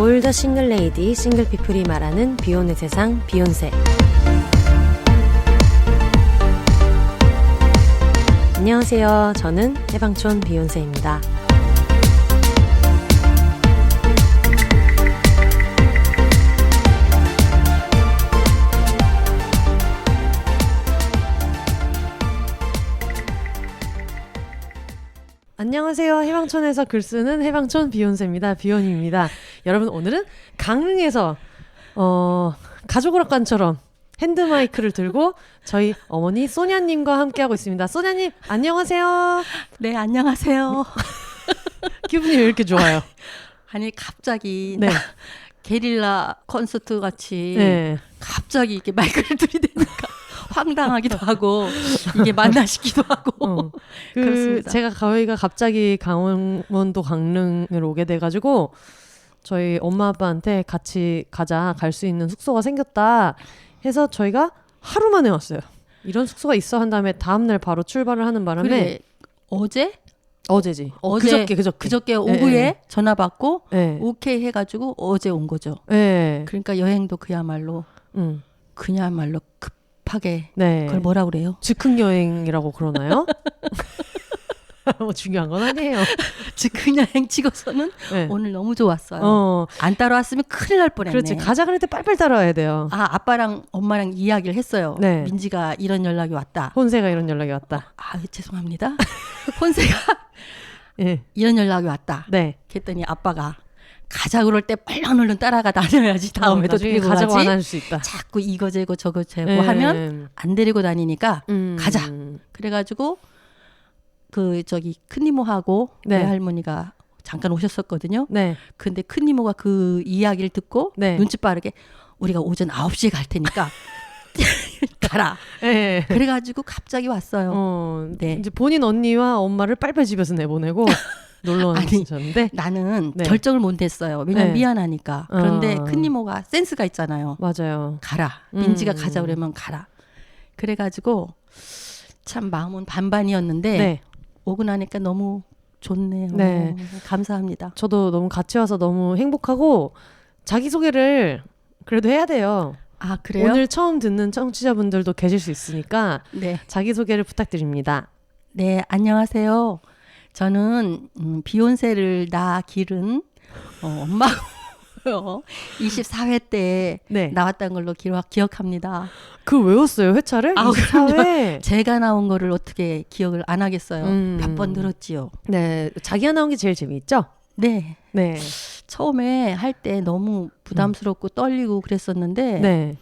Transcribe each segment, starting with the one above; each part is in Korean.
올더 싱글 레이디, 싱글 피플이 말하는 비혼의 세상, 비혼세. 안녕하세요. 저는 해방촌 비혼세입니다. 안녕하세요. 해방촌에서 글 쓰는 해방촌 비혼세입니다. 비혼입니다. 여러분, 오늘은 강릉에서 가족오락관처럼 핸드마이크를 들고 저희 어머니 소냐님과 함께하고 있습니다. 소냐님, 안녕하세요. 네, 안녕하세요. 기분이 왜 이렇게 좋아요? 아니, 갑자기 네. 게릴라 콘서트 같이 네. 갑자기 이렇게 마이크를 들이대니까 황당하기도 하고 이게 만나시기도 하고 그렇습니다. 저희가 갑자기 강원도 강릉을 오게 돼가지고 저희 엄마 아빠한테 같이 갈 수 있는 숙소가 생겼다 해서 저희가 하루 만에 왔어요. 이런 숙소가 있어 한 다음에 다음날 바로 출발을 하는 바람에. 그래, 어제지. 그저께 오후에 네. 전화 받고 네. 오케이 해가지고 어제 온 거죠. 네. 그러니까 여행도 그야말로 급하게. 네. 그걸 뭐라 그래요? 즉흥 여행이라고 그러나요? 뭐 중요한 건 아니에요. 즉흥 여행 찍어서는 네. 오늘 너무 좋았어요. 안 따라왔으면 큰일 날 뻔했네. 그렇지. 가자 그럴 때 빨리빨리 따라와야 돼요. 아빠랑 엄마랑 이야기를 했어요. 네. 민지가 이런 연락이 왔다. 혼세가 이런 연락이 왔다. 죄송합니다. 혼세가 네. 이런 연락이 왔다. 네. 그랬더니 아빠가 가자 그럴 때 빨리 얼른 따라가 다녀야지. 다음에도 데리고 가자고 가지. 안 할 수 있다. 자꾸 이거 재고 저거 재고 네. 하면 안 데리고 다니니까 가자. 그래가지고 큰이모하고 네. 외할머니가 잠깐 오셨었거든요. 네. 근데 큰이모가 그 이야기를 듣고 네. 눈치 빠르게 우리가 오전 9시에 갈 테니까 가라. 네. 그래가지고 갑자기 왔어요. 네. 이제 본인 언니와 엄마를 빨리빨리 집에서 내보내고 놀러 왔는데 나는 네. 결정을 못 냈어요. 왜냐면 네. 미안하니까. 그런데 큰이모가 센스가 있잖아요. 맞아요. 가라. 민지가 가자 그러면 가라. 그래가지고 참 마음은 반반이었는데 네. 오고 나니까 너무 좋네요. 네. 감사합니다. 저도 너무 같이 와서 너무 행복하고 자기소개를 그래도 해야 돼요. 그래요? 오늘 처음 듣는 청취자분들도 계실 수 있으니까 네. 자기소개를 부탁드립니다. 네, 안녕하세요. 저는 비욘세를 기른 엄마고요. 24회 때 네. 나왔던 걸로 기억합니다. 그걸 외웠어요, 회차를? 24회. 제가 나온 거를 어떻게 기억을 안 하겠어요. 몇 번 들었지요. 네, 자기가 나온 게 제일 재미있죠? 네. 네. 처음에 할 때 너무 부담스럽고 떨리고 그랬었는데 네.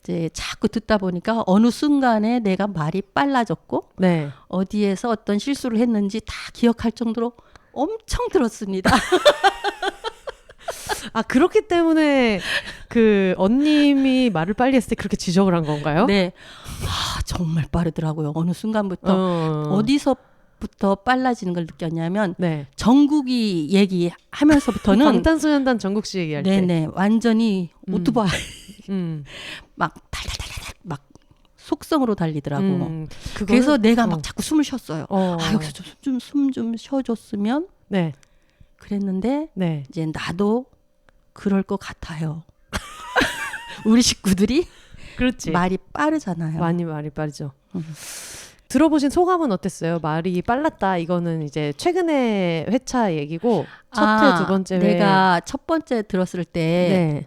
이제 자꾸 듣다 보니까 어느 순간에 내가 말이 빨라졌고 네. 어디에서 어떤 실수를 했는지 다 기억할 정도로 엄청 들었습니다. 그렇기 때문에 그 언님이 말을 빨리 했을 때 그렇게 지적을 한 건가요? 네. 정말 빠르더라고요. 어느 순간부터 어디서부터 빨라지는 걸 느꼈냐면 네. 정국이 얘기하면서부터는 방탄소년단 정국 씨 얘기할 때. 네네 완전히 오토바이 막 달달달달 막 속성으로 달리더라고. 그래서 내가 막 자꾸 숨을 쉬었어요. 여기서 좀 숨 좀 쉬어줬으면. 네. 그랬는데 네. 이제 나도 그럴 것 같아요. 우리 식구들이 그렇지. 말이 빠르잖아요. 말이 빠르죠. 들어보신 소감은 어땠어요? 말이 빨랐다. 이거는 이제 최근에 회차 얘기고 첫 회, 두 번째 회. 내가 첫 번째 들었을 때 네.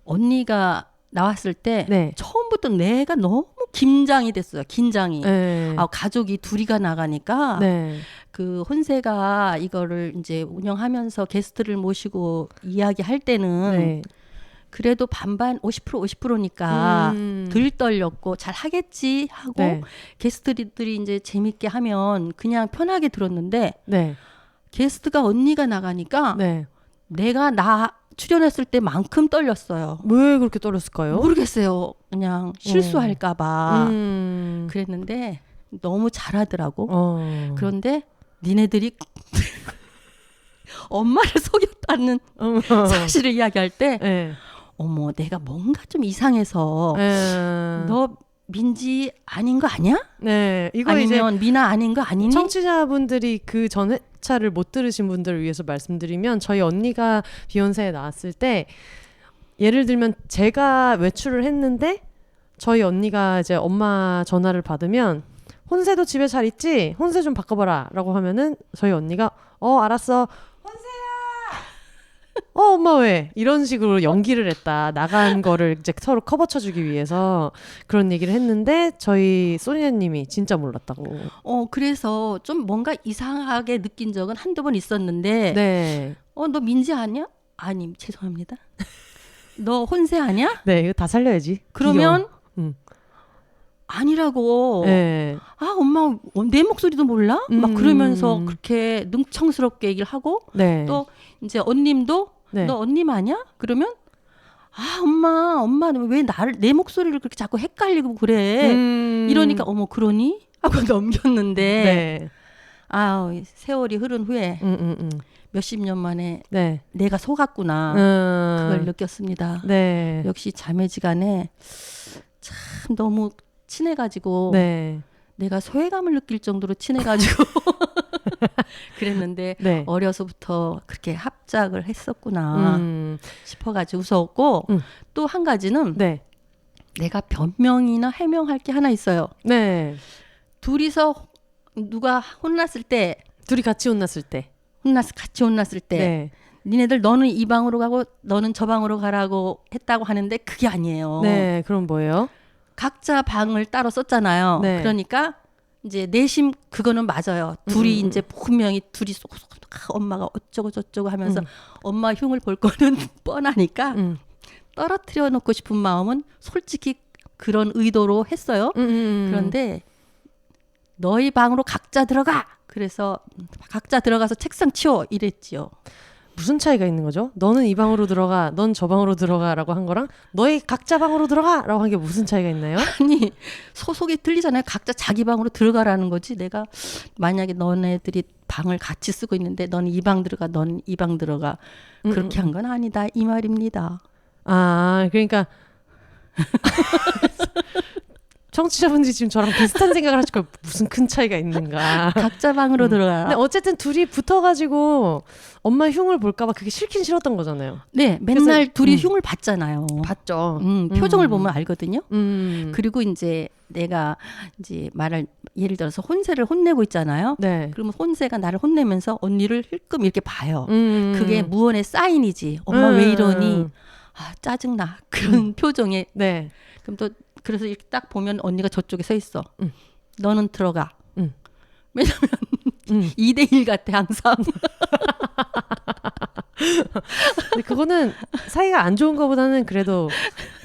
언니가 나왔을 때 네. 처음부터 내가 너무 긴장이 됐어요. 긴장이. 네. 가족이 둘이가 나가니까 네. 그 혼세가 이거를 이제 운영하면서 게스트를 모시고 이야기할 때는 네. 그래도 반반 50% 50%니까 덜 떨렸고 잘 하겠지 하고 네. 게스트들이 이제 재밌게 하면 그냥 편하게 들었는데 네. 게스트가 언니가 나가니까 네. 내가 출연했을 때만큼 떨렸어요. 왜 그렇게 떨렸을까요? 모르겠어요. 그냥 실수할까 봐. 그랬는데 너무 잘하더라고. 그런데 니네들이 엄마를 속였다는 사실을 이야기할 때 네. 어머 내가 뭔가 좀 이상해서 너 민지 아닌 거 아니야? 네, 이거 아니면 이제 미나 아닌 거 아니니? 청취자분들이 그 전에 1회차를 못 들으신 분들을 위해서 말씀드리면 저희 언니가 비욘세에 나왔을 때 예를 들면 제가 외출을 했는데 저희 언니가 이제 엄마 전화를 받으면 혼세도 집에 잘 있지? 혼세 좀 바꿔봐라 라고 하면은 저희 언니가 알았어. 엄마 왜? 이런 식으로 연기를 했다. 나간 거를 이제 서로 커버 쳐주기 위해서 그런 얘기를 했는데 저희 소니아님이 진짜 몰랐다고. 그래서 좀 뭔가 이상하게 느낀 적은 한두 번 있었는데 네. 너 민지 아니야? 아니 죄송합니다. 너 혼세 아니야? 네, 이거 다 살려야지. 그러면 아니라고. 네. 엄마 내 목소리도 몰라? 막 그러면서 그렇게 능청스럽게 얘기를 하고 네. 또 이제 언님도 네. 너 언님 아니야? 그러면 엄마는 왜 내 목소리를 그렇게 자꾸 헷갈리고 그래? 이러니까 그러니? 하고 넘겼는데 네. 세월이 흐른 후에 몇십 년 만에 네. 내가 속았구나. 그걸 느꼈습니다. 네. 역시 자매지간에 참 너무 친해가지고 네. 내가 소외감을 느낄 정도로 친해가지고 그랬는데 네. 어려서부터 그렇게 합작을 했었구나 싶어가지고 웃었고 또 한 가지는 네. 내가 변명이나 해명할 게 하나 있어요. 네. 둘이서 누가 혼났을 때 둘이 같이 혼났을 때 같이 혼났을 때 네. 니네들 너는 이 방으로 가고 너는 저 방으로 가라고 했다고 하는데 그게 아니에요. 네. 그럼 뭐예요? 각자 방을 따로 썼잖아요. 네. 그러니까 이제 내심 그거는 맞아요. 둘이 이제 분명히 둘이 쏙쏙 엄마가 어쩌고 저쩌고 하면서 엄마 흉을 볼 거는 뻔하니까 떨어뜨려 놓고 싶은 마음은 솔직히 그런 의도로 했어요. 그런데 너희 방으로 각자 들어가. 그래서 각자 들어가서 책상 치워 이랬지요. 무슨 차이가 있는 거죠? 너는 이 방으로 들어가, 넌 저 방으로 들어가라고 한 거랑 너희 각자 방으로 들어가라고 한 게 무슨 차이가 있나요? 아니 소속이 틀리잖아요. 각자 자기 방으로 들어가라는 거지. 내가 만약에 너네들이 방을 같이 쓰고 있는데 넌 이 방 들어가, 넌 이 방 들어가 그렇게 한 건 아니다 이 말입니다. 그러니까 청취자분들이 지금 저랑 비슷한 생각을 하실 거예요. 무슨 큰 차이가 있는가. 각자 방으로 들어가라. 근데 어쨌든 둘이 붙어가지고 엄마 흉을 볼까봐 그게 싫긴 싫었던 거잖아요. 네, 맨날 둘이 흉을 봤잖아요. 봤죠. 표정을 보면 알거든요. 그리고 이제 내가 이제 예를 들어서 혼세를 혼내고 있잖아요. 네. 그러면 혼세가 나를 혼내면서 언니를 힐끔 이렇게 봐요. 그게 무언의 사인이지. 엄마 왜 이러니? 짜증나. 그런 표정에. 네. 그럼 또 그래서 이렇게 딱 보면 언니가 저쪽에 서 있어. 너는 들어가. 왜냐면 2대1 같아 항상. 근데 그거는 사이가 안 좋은 것보다는 그래도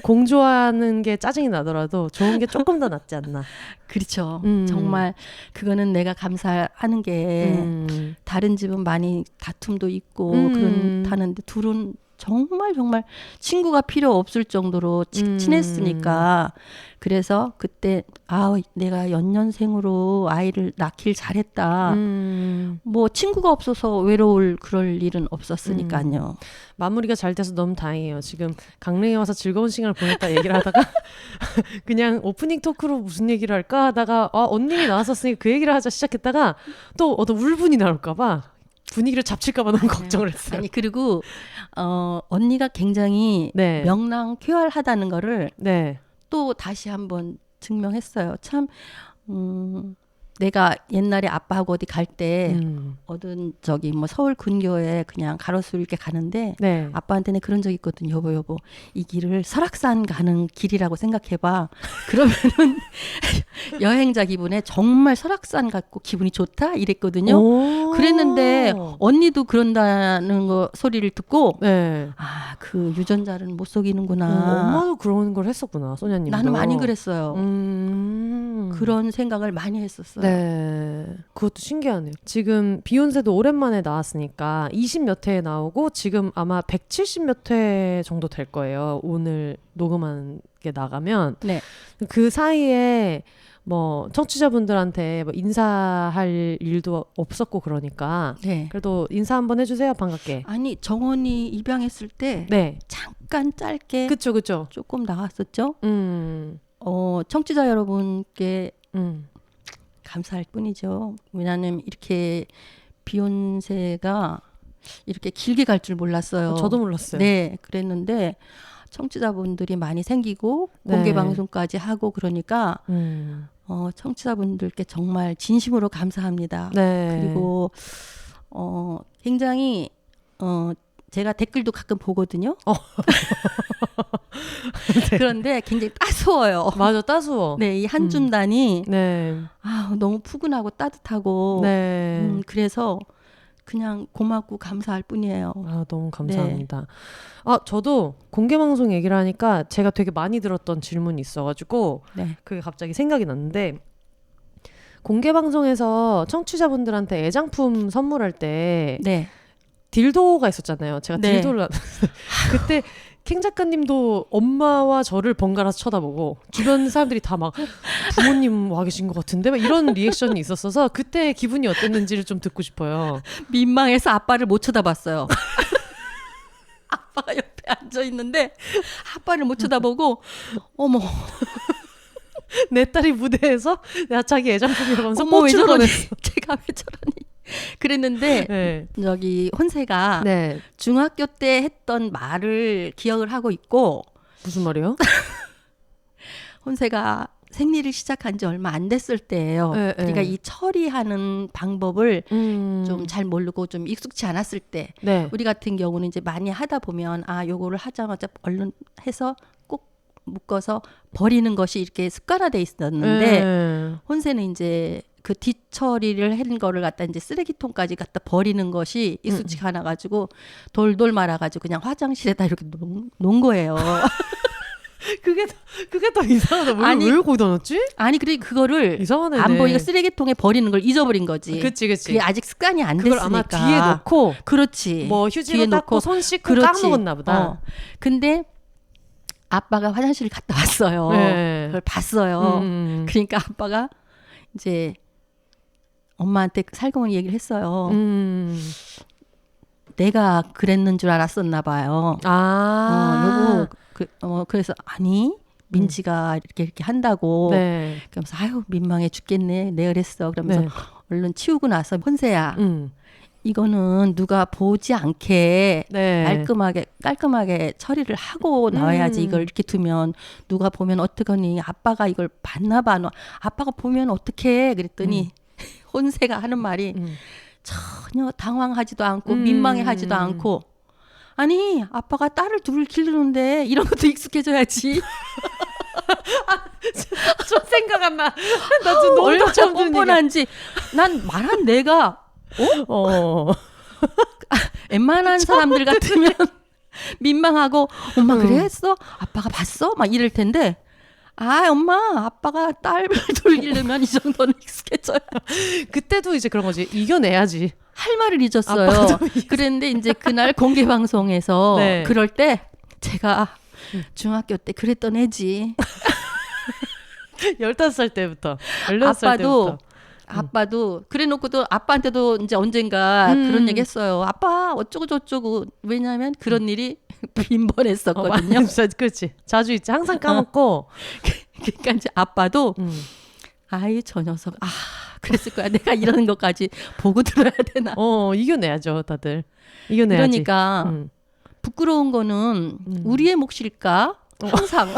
공조하는 게 짜증이 나더라도 좋은 게 조금 더 낫지 않나. 그렇죠. 정말 그거는 내가 감사하는 게 다른 집은 많이 다툼도 있고 그렇다는데 둘은 정말 친구가 필요 없을 정도로 친했으니까 그래서 그때 내가 연년생으로 아이를 낳길 잘했다. 뭐 친구가 없어서 외로울 그럴 일은 없었으니까요. 마무리가 잘 돼서 너무 다행이에요. 지금 강릉에 와서 즐거운 시간을 보냈다 얘기를 하다가 그냥 오프닝 토크로 무슨 얘기를 할까 하다가 언님이 나왔었으니까 그 얘기를 하자 시작했다가 또 어떤 울분이 나올까 봐 분위기를 잡칠까 봐 너무 걱정을 했어요. 아니 그리고 언니가 굉장히 네. 명랑쾌활하다는 거를 네. 또 다시 한번 증명했어요. 참 내가 옛날에 아빠하고 어디 갈 때 어떤 뭐 서울 근교에 그냥 가로수를 이렇게 가는데 네. 아빠한테는 그런 적 있거든요. 여보 이 길을 설악산 가는 길이라고 생각해봐. 그러면은 여행자 기분에 정말 설악산 같고 기분이 좋다 이랬거든요. 그랬는데 언니도 그런다는 거 소리를 듣고 네. 그 유전자는 못 속이는구나. 엄마도 그런 걸 했었구나. 소냐님도. 나는 많이 그랬어요. 그런 생각을 많이 했었어요. 네, 그것도 신기하네요. 지금 비욘세도 오랜만에 나왔으니까 20 몇 회에 나오고 지금 아마 170 몇 회 정도 될 거예요. 오늘 녹음한 게 나가면. 네. 그 사이에 뭐 청취자분들한테 뭐 인사할 일도 없었고 그러니까 네. 그래도 인사 한번 해주세요. 반갑게. 아니 정원이 입양했을 때 네. 잠깐 짧게 그쵸. 조금 나왔었죠. 청취자 여러분께 감사할 뿐이죠. 왜냐하면 이렇게 비욘세가 이렇게 길게 갈 줄 몰랐어요. 저도 몰랐어요. 네, 그랬는데 청취자분들이 많이 생기고 네. 공개 방송까지 하고 그러니까 청취자분들께 정말 진심으로 감사합니다. 네. 그리고 굉장히 제가 댓글도 가끔 보거든요. 네. 그런데 굉장히 따스워요. 맞아, 따스워. 네, 이 한 줌단이 네. 너무 푸근하고 따뜻하고 네. 그래서 그냥 고맙고 감사할 뿐이에요. 너무 감사합니다. 네. 저도 공개방송 얘기를 하니까 제가 되게 많이 들었던 질문이 있어가지고 네. 그게 갑자기 생각이 났는데, 공개방송에서 청취자분들한테 애장품 선물할 때 네. 딜도가 있었잖아요. 제가 네. 딜도를 그때 캥 작가님도 엄마와 저를 번갈아서 쳐다보고 주변 사람들이 다 막 부모님 와 계신 것 같은데 막 이런 리액션이 있었어서 그때 기분이 어땠는지를 좀 듣고 싶어요. 민망해서 아빠를 못 쳐다봤어요. 아빠가 옆에 앉아 있는데 아빠를 못 쳐다보고 어머 내 딸이 무대에서 자기 애장품이라고 하면서 어머 왜 저러니 뻗치고 제가 왜 저러니 그랬는데 네. 저기 혼세가 네. 중학교 때 했던 말을 기억을 하고 있고. 무슨 말이요? 혼세가 생리를 시작한 지 얼마 안 됐을 때예요. 네, 그러니까 네. 이 처리하는 방법을 좀 잘 모르고 좀 익숙치 않았을 때 네. 우리 같은 경우는 이제 많이 하다 보면 요거를 하자마자 얼른 해서 꼭 묶어서 버리는 것이 이렇게 습관화돼 있었는데 네. 혼세는 이제 그 뒤처리를 한 거를 갖다 이제 쓰레기통까지 갖다 버리는 것이 익숙치가 않아 가지고 돌돌 말아 가지고 그냥 화장실에다 이렇게 놓은 거예요. 그게 더 이상하다. 아니, 왜 거기다 넣었지? 아니 그리고 그거를 이상하네. 안 보이고 쓰레기통에 버리는 걸 잊어버린 거지. 그치. 그게 아직 습관이 안 그걸 됐으니까. 아마 뒤에 놓고 그렇지. 뭐 휴지로 닦고 손 씻고 그렇지. 까먹었나 보다. 근데 아빠가 화장실을 갔다 왔어요. 네. 그걸 봤어요. 그러니까 아빠가 이제 엄마한테 살금을 얘기를 했어요. 내가 그랬는 줄 알았었나 봐요. 여보, 그래서 아니 민지가 이렇게 한다고. 네. 그러면서 아유 민망해 죽겠네. 내가 그랬어. 그러면서 네. 얼른 치우고 나서 혼세야. 이거는 누가 보지 않게 네. 깔끔하게 처리를 하고 나와야지. 이걸 이렇게 두면 누가 보면 어떡하니. 아빠가 이걸 봤나 봐. 너 아빠가 보면 어떡해. 그랬더니 혼세가 하는 말이 전혀 당황하지도 않고 민망해하지도 않고 아니 아빠가 딸을 둘을 기르는데 이런 것도 익숙해져야지. 좀 생각 안 나. 나 좀 너무 얼마나 처음 듣는 뻔뻔한지. 난 말한 내가 웬만한 사람들 같으면 민망하고 엄마 그랬어? 아빠가 봤어? 막 이럴 텐데 엄마 아빠가 딸을 돌리려면 이 정도는 익숙해져야. 그때도 이제 그런 거지. 이겨내야지. 할 말을 잊었어요. 그랬는데 이제 그날 공개 방송에서 네. 그럴 때 제가 중학교 때 그랬던 애지. 15살 때부터. 16살 때부터. 아빠도 그래놓고도 아빠한테도 이제 언젠가 그런 얘기 했어요. 아빠 어쩌고 저쩌고. 왜냐하면 그런 일이 빈번했었거든요. 그렇지. 자주 있지. 항상 까먹고. 그러니까 이제 아빠도 아이 저 녀석 그랬을 거야. 내가 이러는 것까지 보고 들어야 되나. 이겨내야죠 다들. 이겨내야지. 그러니까 부끄러운 거는 우리의 몫일까? 항상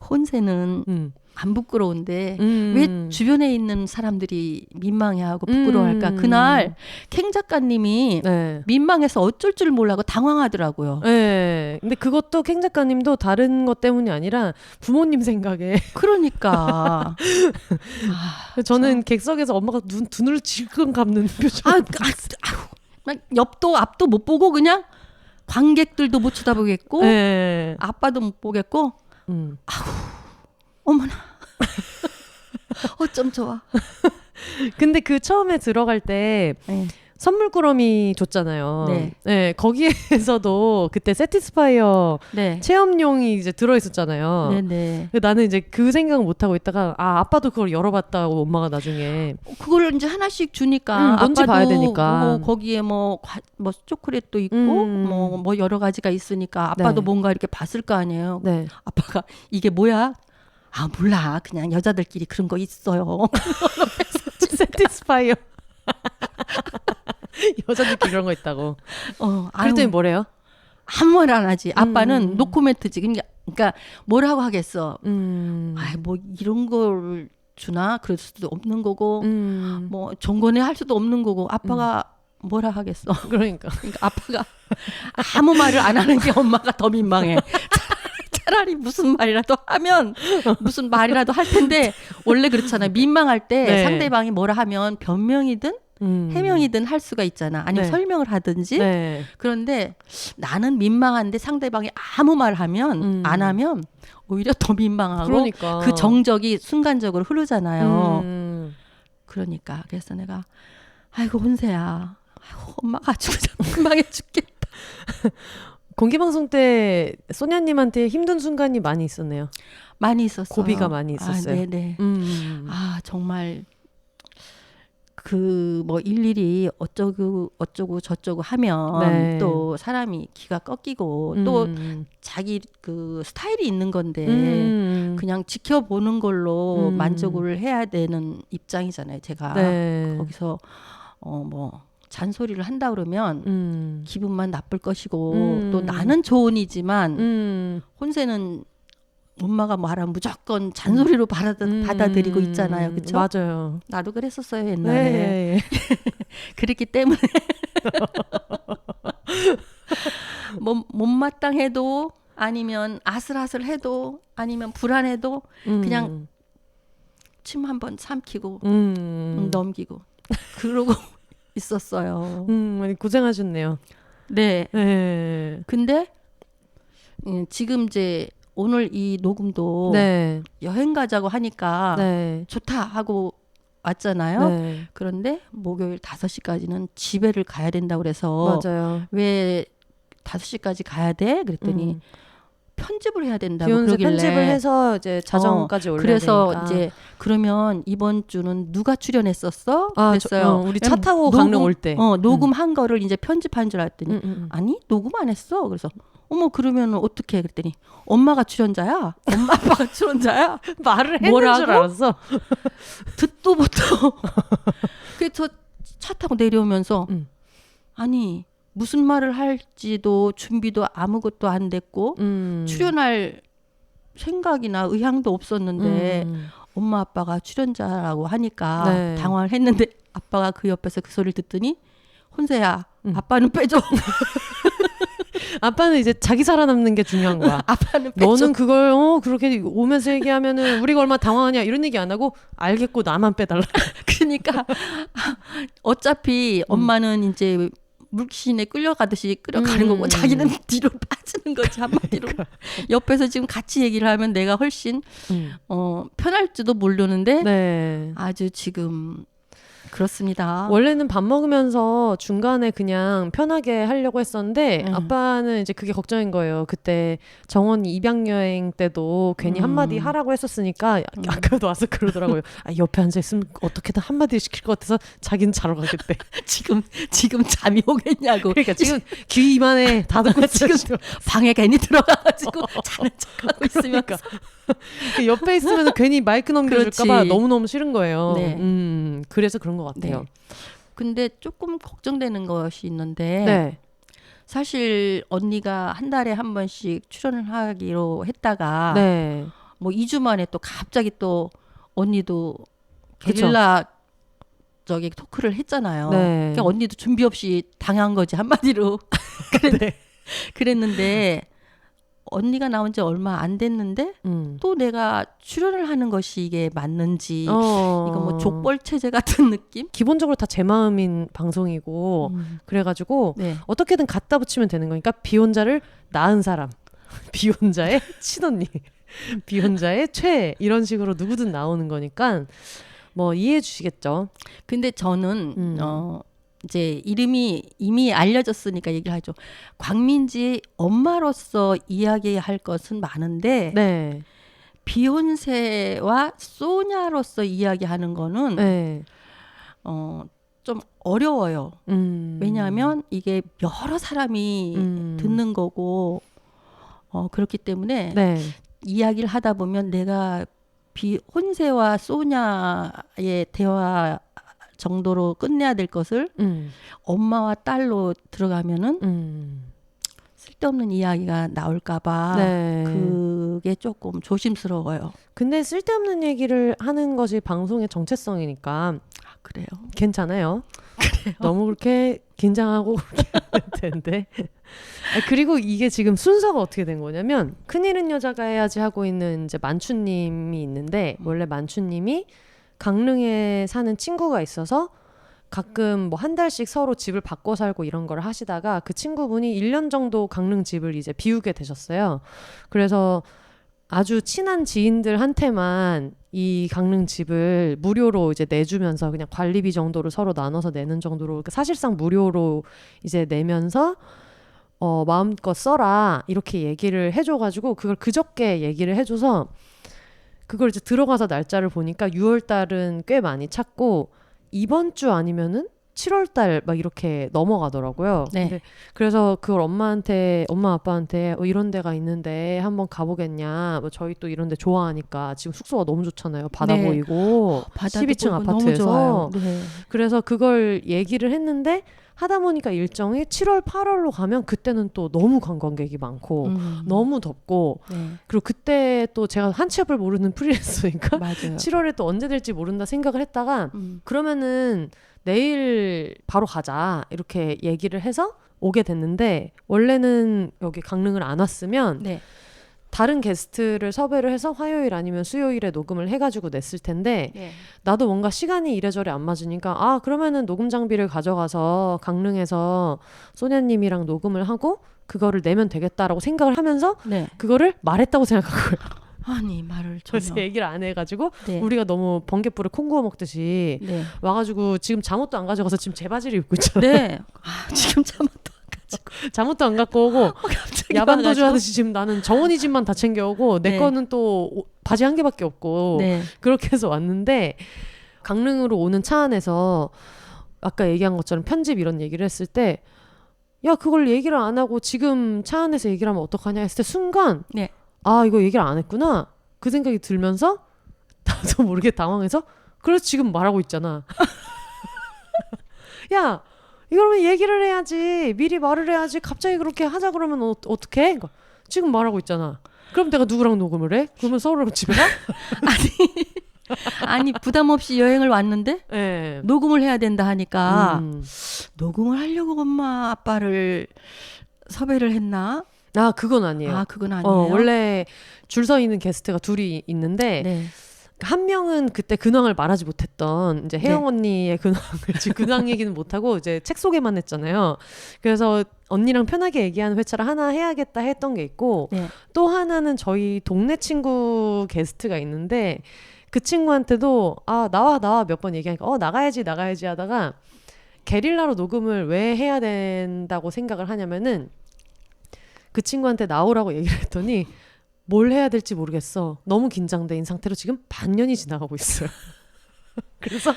혼세는 안 부끄러운데 왜 주변에 있는 사람들이 민망해하고 부끄러워할까? 그날 캥 작가님이 민망해서 어쩔 줄 몰라고 당황하더라고요. 네. 근데 그것도 캥 작가님도 다른 것 때문이 아니라 부모님 생각에. 그러니까. 저는 객석에서 엄마가 두 눈을 질끈 감는 표정. 옆도 앞도 못 보고 그냥 관객들도 못 쳐다보겠고 아빠도 못 보겠고 어머나. 어쩜 좋아. 근데 그 처음에 들어갈 때 선물꾸러미 줬잖아요. 네. 거기에서도 그때 세티스파이어 체험용이 이제 들어있었잖아요. 네네. 나는 이제 그 생각을 못 하고 있다가 아빠도 그걸 열어봤다고 엄마가 나중에 그걸 이제 하나씩 주니까 뭔지 아빠도 봐야 되니까 거기에 뭐 초콜릿도 있고 뭐 여러 가지가 있으니까 아빠도 뭔가 이렇게 봤을 거 아니에요. 아빠가 이게 뭐야? 몰라. 그냥 여자들끼리 그런 거 있어요. 세티스파이어. 여자들끼리 그런 거 있다고. 아유, 그랬더니 뭐래요? 아무 말 안 하지. 아빠는 노코멘트지. 그러니까 뭐라고 하겠어. 뭐 이런 걸 주나 그럴 수도 없는 거고 뭐 종거내 할 수도 없는 거고 아빠가 뭐라 하겠어. 그러니까 아빠가 아무 말을 안 하는 게 엄마가 더 민망해. 차라리 무슨 말이라도 하면 무슨 말이라도 할 텐데 원래 그렇잖아요. 민망할 때 네. 상대방이 뭐라 하면 변명이든 해명이든 할 수가 있잖아. 아니면 네. 설명을 하든지. 네. 그런데 나는 민망한데 상대방이 아무 말 하면 안 하면 오히려 더 민망하고 그러니까. 그 정적이 순간적으로 흐르잖아요. 그러니까 그래서 내가 아이고 혼세야. 아이고, 엄마가 아주 그냥 민망해 죽겠다. 공개방송 때 소냐님한테 힘든 순간이 많이 있었네요. 많이 있었어요. 고비가 많이 있었어요. 아, 네네. 정말 그 뭐 일일이 어쩌고 저쩌고 하면 네. 또 사람이 기가 꺾이고 또 자기 그 스타일이 있는 건데 그냥 지켜보는 걸로 만족을 해야 되는 입장이잖아요. 제가 네. 거기서 뭐 잔소리를 한다 그러면 기분만 나쁠 것이고 또 나는 조언이지만 혼세는 엄마가 말하면 무조건 잔소리로 받아들이고 있잖아요. 그렇죠? 맞아요. 나도 그랬었어요 옛날에. 네. 그랬기 때문에 뭐 못마땅해도 아니면 아슬아슬해도 아니면 불안해도 그냥 침 한번 삼키고 넘기고 그러고 있었어요. 많이 고생하셨네요. 네. 네. 근데 지금 이제 오늘 이 녹음도 네. 여행 가자고 하니까 네. 좋다 하고 왔잖아요. 네. 그런데 목요일 5시까지는 집에를 가야 된다고 그래서 맞아요. 왜 5시까지 가야 돼? 그랬더니 편집을 해야 된다고 비욘세 그러길래 편집을 해서 이제 자정까지 올려야 그래서 되니까. 이제 그러면 이번 주는 누가 출연했었어? 그랬어요. 우리 차 타고 강릉 올 때. 녹음한 거를 이제 편집한 줄 알았더니 아니 녹음 안 했어. 그래서 어머 그러면 어떻게 그랬더니 엄마가 출연자야. 엄마 아빠가 출연자야. 말을 했는 뭐라고? 줄 알았어. 듣도 못해. 그래서 차 타고 내려오면서 아니 무슨 말을 할지도 준비도 아무것도 안 됐고 출연할 생각이나 의향도 없었는데 엄마 아빠가 출연자라고 하니까 네. 당황을 했는데 아빠가 그 옆에서 그 소리를 듣더니 혼세야 아빠는 빼줘. 아빠는 이제 자기 살아남는 게 중요한 거야. 아빠는 빼줘. 너는 그걸 그렇게 오면서 얘기하면은 우리가 얼마나 당황하냐 이런 얘기 안 하고 알겠고 나만 빼달라. 그러니까 어차피 엄마는 이제 물귀신에 끌려가듯이 끌려가는 거고 자기는 뒤로 빠지는 거지 한마디로. 그러니까. 옆에서 지금 같이 얘기를 하면 내가 훨씬 편할지도 모르는데 네. 아주 지금 그렇습니다. 원래는 밥 먹으면서 중간에 그냥 편하게 하려고 했었는데 아빠는 이제 그게 걱정인 거예요. 그때 정원 입양여행 때도 괜히 한마디 하라고 했었으니까 아까도 와서 그러더라고요. 옆에 앉아있으면 어떻게든 한마디 시킬 것 같아서 자기는 자러 가겠대. 지금 잠이 오겠냐고. 그러니까 지금 귀 이만해 다 듣고 지금 방에 괜히 들어가가지고 자는 척하고 있으면 그러니까. 옆에 있으면 괜히 마이크 넘겨줄까봐 너무너무 싫은 거예요. 네. 그래서 그런 것 같아요. 네. 근데 조금 걱정되는 것이 있는데 네. 사실 언니가 한 달에 한 번씩 출연을 하기로 했다가 네. 뭐 2주 만에 또 갑자기 또 언니도 게릴라 저기 토크를 했잖아요. 네. 그러니까 언니도 준비 없이 당한 거지 한마디로. 그랬는데 언니가 나온 지 얼마 안 됐는데 또 내가 출연을 하는 것이 이게 맞는지 이거 뭐 족벌 체제 같은 느낌? 기본적으로 다 제 마음인 방송이고 그래가지고 어떻게든 갖다 붙이면 되는 거니까 비혼자를 낳은 사람, 비혼자의 친언니, 비혼자의 최 이런 식으로 누구든 나오는 거니까 뭐 이해해 주시겠죠. 근데 저는 이제 이름이 이미 알려졌으니까 얘기를 하죠. 광민지의 엄마로서 이야기할 것은 많은데 네. 비욘세와 소냐로서 이야기하는 거는 좀 어려워요. 왜냐하면 이게 여러 사람이 듣는 거고 그렇기 때문에 이야기를 하다 보면 내가 혼세와 소냐의 대화 정도로 끝내야 될 것을 엄마와 딸로 들어가면은 쓸데없는 이야기가 나올까봐 네. 그게 조금 조심스러워요. 근데 쓸데없는 얘기를 하는 것이 방송의 정체성이니까. 아, 그래요? 괜찮아요. 그래요? 너무 그렇게 긴장하고 그렇게 하면 되는데. 그리고 이게 지금 순서가 어떻게 된 거냐면 큰일은 여자가 해야지 하고 있는 이제 만추님이 있는데 원래 만추님이 강릉에 사는 친구가 있어서 가끔 뭐 한 달씩 서로 집을 바꿔 살고 이런 걸 하시다가 그 친구분이 1년 정도 강릉 집을 이제 비우게 되셨어요. 그래서 아주 친한 지인들한테만 이 강릉 집을 무료로 이제 내주면서 그냥 관리비 정도를 서로 나눠서 내는 정도로 그러니까 사실상 무료로 이제 내면서 마음껏 써라 이렇게 얘기를 해줘가지고 그걸 그저께 얘기를 해줘서 그걸 이제 들어가서 날짜를 보니까 6월 달은 꽤 많이 찼고 이번 주 아니면은 7월 달 막 이렇게 넘어가더라고요. 네. 근데 그래서 그걸 엄마 아빠한테 이런 데가 있는데 한번 가보겠냐. 뭐 저희 또 이런 데 좋아하니까 지금 숙소가 너무 좋잖아요. 바다 네. 보이고 12층 아파트에서. 네. 그래서 그걸 얘기를 했는데 하다 보니까 일정이 7월 8월로 가면 그때는 또 너무 관광객이 많고 너무 덥고 네. 그리고 그때 또 제가 한치 앞을 모르는 프리랜서니까 맞아요. 7월에 또 언제 될지 모른다 생각을 했다가 그러면은 내일 바로 가자 이렇게 얘기를 해서 오게 됐는데 원래는 여기 강릉을 안 왔으면 네. 다른 게스트를 섭외를 해서 화요일 아니면 수요일에 녹음을 해가지고 냈을 텐데 네. 나도 뭔가 시간이 이래저래 안 맞으니까 그러면은 녹음 장비를 가져가서 강릉에서 소냐님이랑 녹음을 하고 그거를 내면 되겠다라고 생각을 하면서 네. 그거를 말했다고 생각한 거예요. 아니 말을 그래서 전혀. 얘기를 안 해가지고 네. 우리가 너무 번갯불에 콩 구워 먹듯이 네. 와가지고 지금 잠옷도 안 가져가서 지금 제 바지를 입고 있잖아요. 네. 지금 잠옷도 잠옷도 안 갖고 오고 야반도주 하듯이 지금 나는 정원이 집만 다 챙겨오고 내 네. 거는 또 바지 한 개밖에 없고 네. 그렇게 해서 왔는데 강릉으로 오는 차 안에서 아까 얘기한 것처럼 편집 이런 얘기를 했을 때 야 그걸 얘기를 안 하고 지금 차 안에서 얘기를 하면 어떡하냐 했을 때 순간 네. 이거 얘기를 안 했구나 그 생각이 들면서 나도 모르게 당황해서 그래서 지금 말하고 있잖아. 야 이러면 얘기를 해야지 미리 말을 해야지 갑자기 그렇게 하자 그러면 어떡해? 그러니까 지금 말하고 있잖아. 그럼 내가 누구랑 녹음을 해? 그러면 서로랑 집에 가? 아니 부담 없이 여행을 왔는데 네. 녹음을 해야 된다 하니까 녹음을 하려고 엄마 아빠를 섭외를 했나? 그건 아니에요. 그건 아니에요. 원래 줄 서 있는 게스트가 둘이 있는데 네. 한 명은 그때 근황을 말하지 못했던 이제 혜영 네. 언니의 근황을 지금 근황 얘기는 못하고 이제 책 소개만 했잖아요. 그래서 언니랑 편하게 얘기하는 회차를 하나 해야겠다 했던 게 있고 네. 또 하나는 저희 동네 친구 게스트가 있는데 그 친구한테도 나와 몇 번 얘기하니까 나가야지 하다가 게릴라로 녹음을 왜 해야 된다고 생각을 하냐면은 그 친구한테 나오라고 얘기를 했더니 뭘 해야 될지 모르겠어. 너무 긴장된 상태로 지금 반년이 지나가고 있어요. 그래서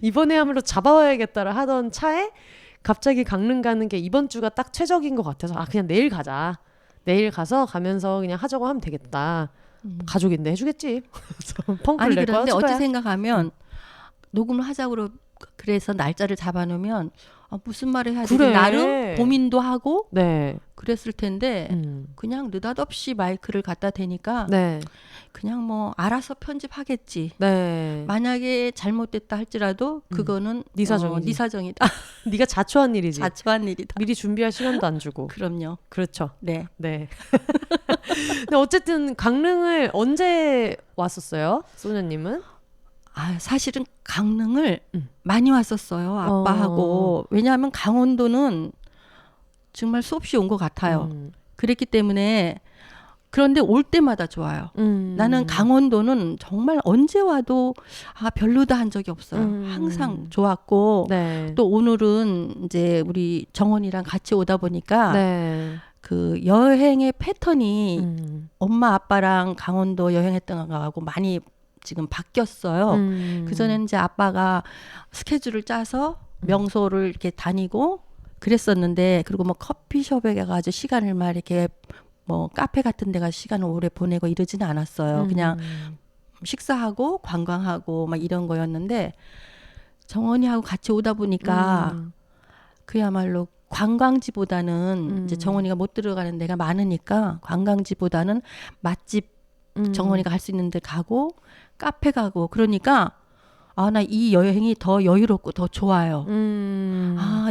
이번에야말로 잡아와야겠다를 하던 차에 갑자기 강릉 가는 게 이번 주가 딱 최적인 것 같아서 그냥 내일 가자. 내일 가서 가면서 그냥 하자고 하면 되겠다. 가족인데 해주겠지. 아니 그런데 어찌 생각하면 녹음을 하자고 그래서 날짜를 잡아놓으면 무슨 말을 해야 되지? 나름 고민도 하고 네. 그랬을 텐데 그냥 느닷없이 마이크를 갖다 대니까 네. 그냥 뭐 알아서 편집하겠지. 네. 만약에 잘못됐다 할지라도 그거는 네 사정이지. 네 사정이다. 네가 자초한 일이지. 자초한 일이다. 미리 준비할 시간도 안 주고. 그럼요. 그렇죠. 네. 네. 근데 어쨌든 강릉을 언제 왔었어요? 소녀님은? 사실은 강릉을 많이 왔었어요. 아빠하고. 왜냐하면 강원도는 정말 수없이 온 것 같아요. 그랬기 때문에 그런데 올 때마다 좋아요. 나는 강원도는 정말 언제 와도 별로다 한 적이 없어요. 항상 좋았고 네. 또 오늘은 이제 우리 정원이랑 같이 오다 보니까 네. 그 여행의 패턴이 엄마 아빠랑 강원도 여행했던 거하고 많이 지금 바뀌었어요. 그전에는 이제 아빠가 스케줄을 짜서 명소를 이렇게 다니고 그랬었는데 그리고 뭐 커피숍에 가가지고 시간을 막 이렇게 뭐 카페 같은 데 가서 시간을 오래 보내고 이러지는 않았어요. 그냥 식사하고 관광하고 막 이런 거였는데 정원이하고 같이 오다 보니까 그야말로 관광지보다는 이제 정원이가 못 들어가는 데가 많으니까 관광지보다는 맛집 정원이가 갈 수 있는 데 가고 카페 가고 그러니까 나 이 여행이 더 여유롭고 더 좋아요.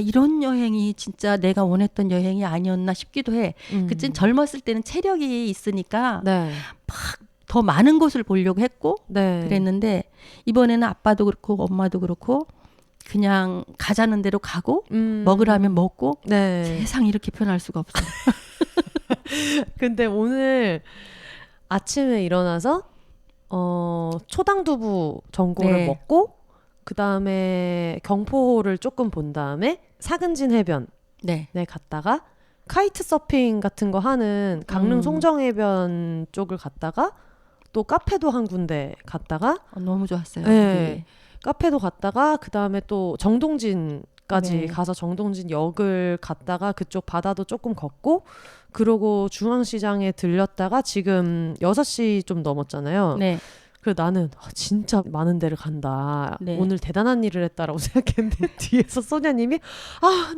이런 여행이 진짜 내가 원했던 여행이 아니었나 싶기도 해. 그쯤 젊었을 때는 체력이 있으니까 네. 막 더 많은 곳을 보려고 했고 네. 그랬는데 이번에는 아빠도 그렇고 엄마도 그렇고 그냥 가자는 대로 가고 먹으라면 먹고 네. 세상 이렇게 편할 수가 없어. 근데 오늘 아침에 일어나서 초당두부 전골을 네. 먹고 그 다음에 경포호를 조금 본 다음에 사근진 해변에 네. 갔다가 카이트 서핑 같은 거 하는 강릉 송정해변 쪽을 갔다가 또 카페도 한 군데 갔다가 너무 좋았어요. 네. 카페도 갔다가 그 다음에 또 정동진까지 네. 가서 정동진 역을 갔다가 그쪽 바다도 조금 걷고 그러고 중앙시장에 들렸다가 지금 6시 좀 넘었잖아요. 네. 그래서 나는 진짜 많은 데를 간다. 네. 오늘 대단한 일을 했다라고 생각했는데 뒤에서 소냐님이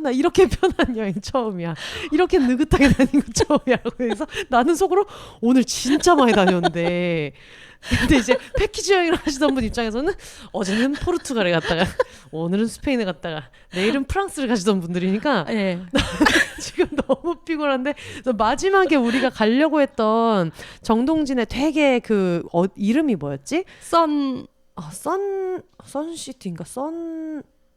나 이렇게 편한 여행 처음이야. 이렇게 느긋하게 다닌 거 처음이야. 그래서 나는 속으로 오늘 진짜 많이 다녔는데 근데 이제 패키지 여행을 하시던 분 입장에서는 어제는 포르투갈에 갔다가 오늘은 스페인에 갔다가 내일은 프랑스를 가시던 분들이니까 네. 지금 너무 피곤한데 마지막에 우리가 가려고 했던 정동진에 되게 이름이 뭐였지? 선시티인가?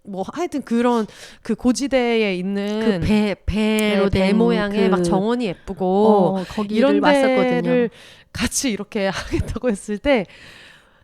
뭐 하여튼 그런 그 고지대에 있는 배로 배 된 모양의 막 정원이 예쁘고 거기를 이런 왔었거든요. 데를 같이 이렇게 하겠다고 했을 때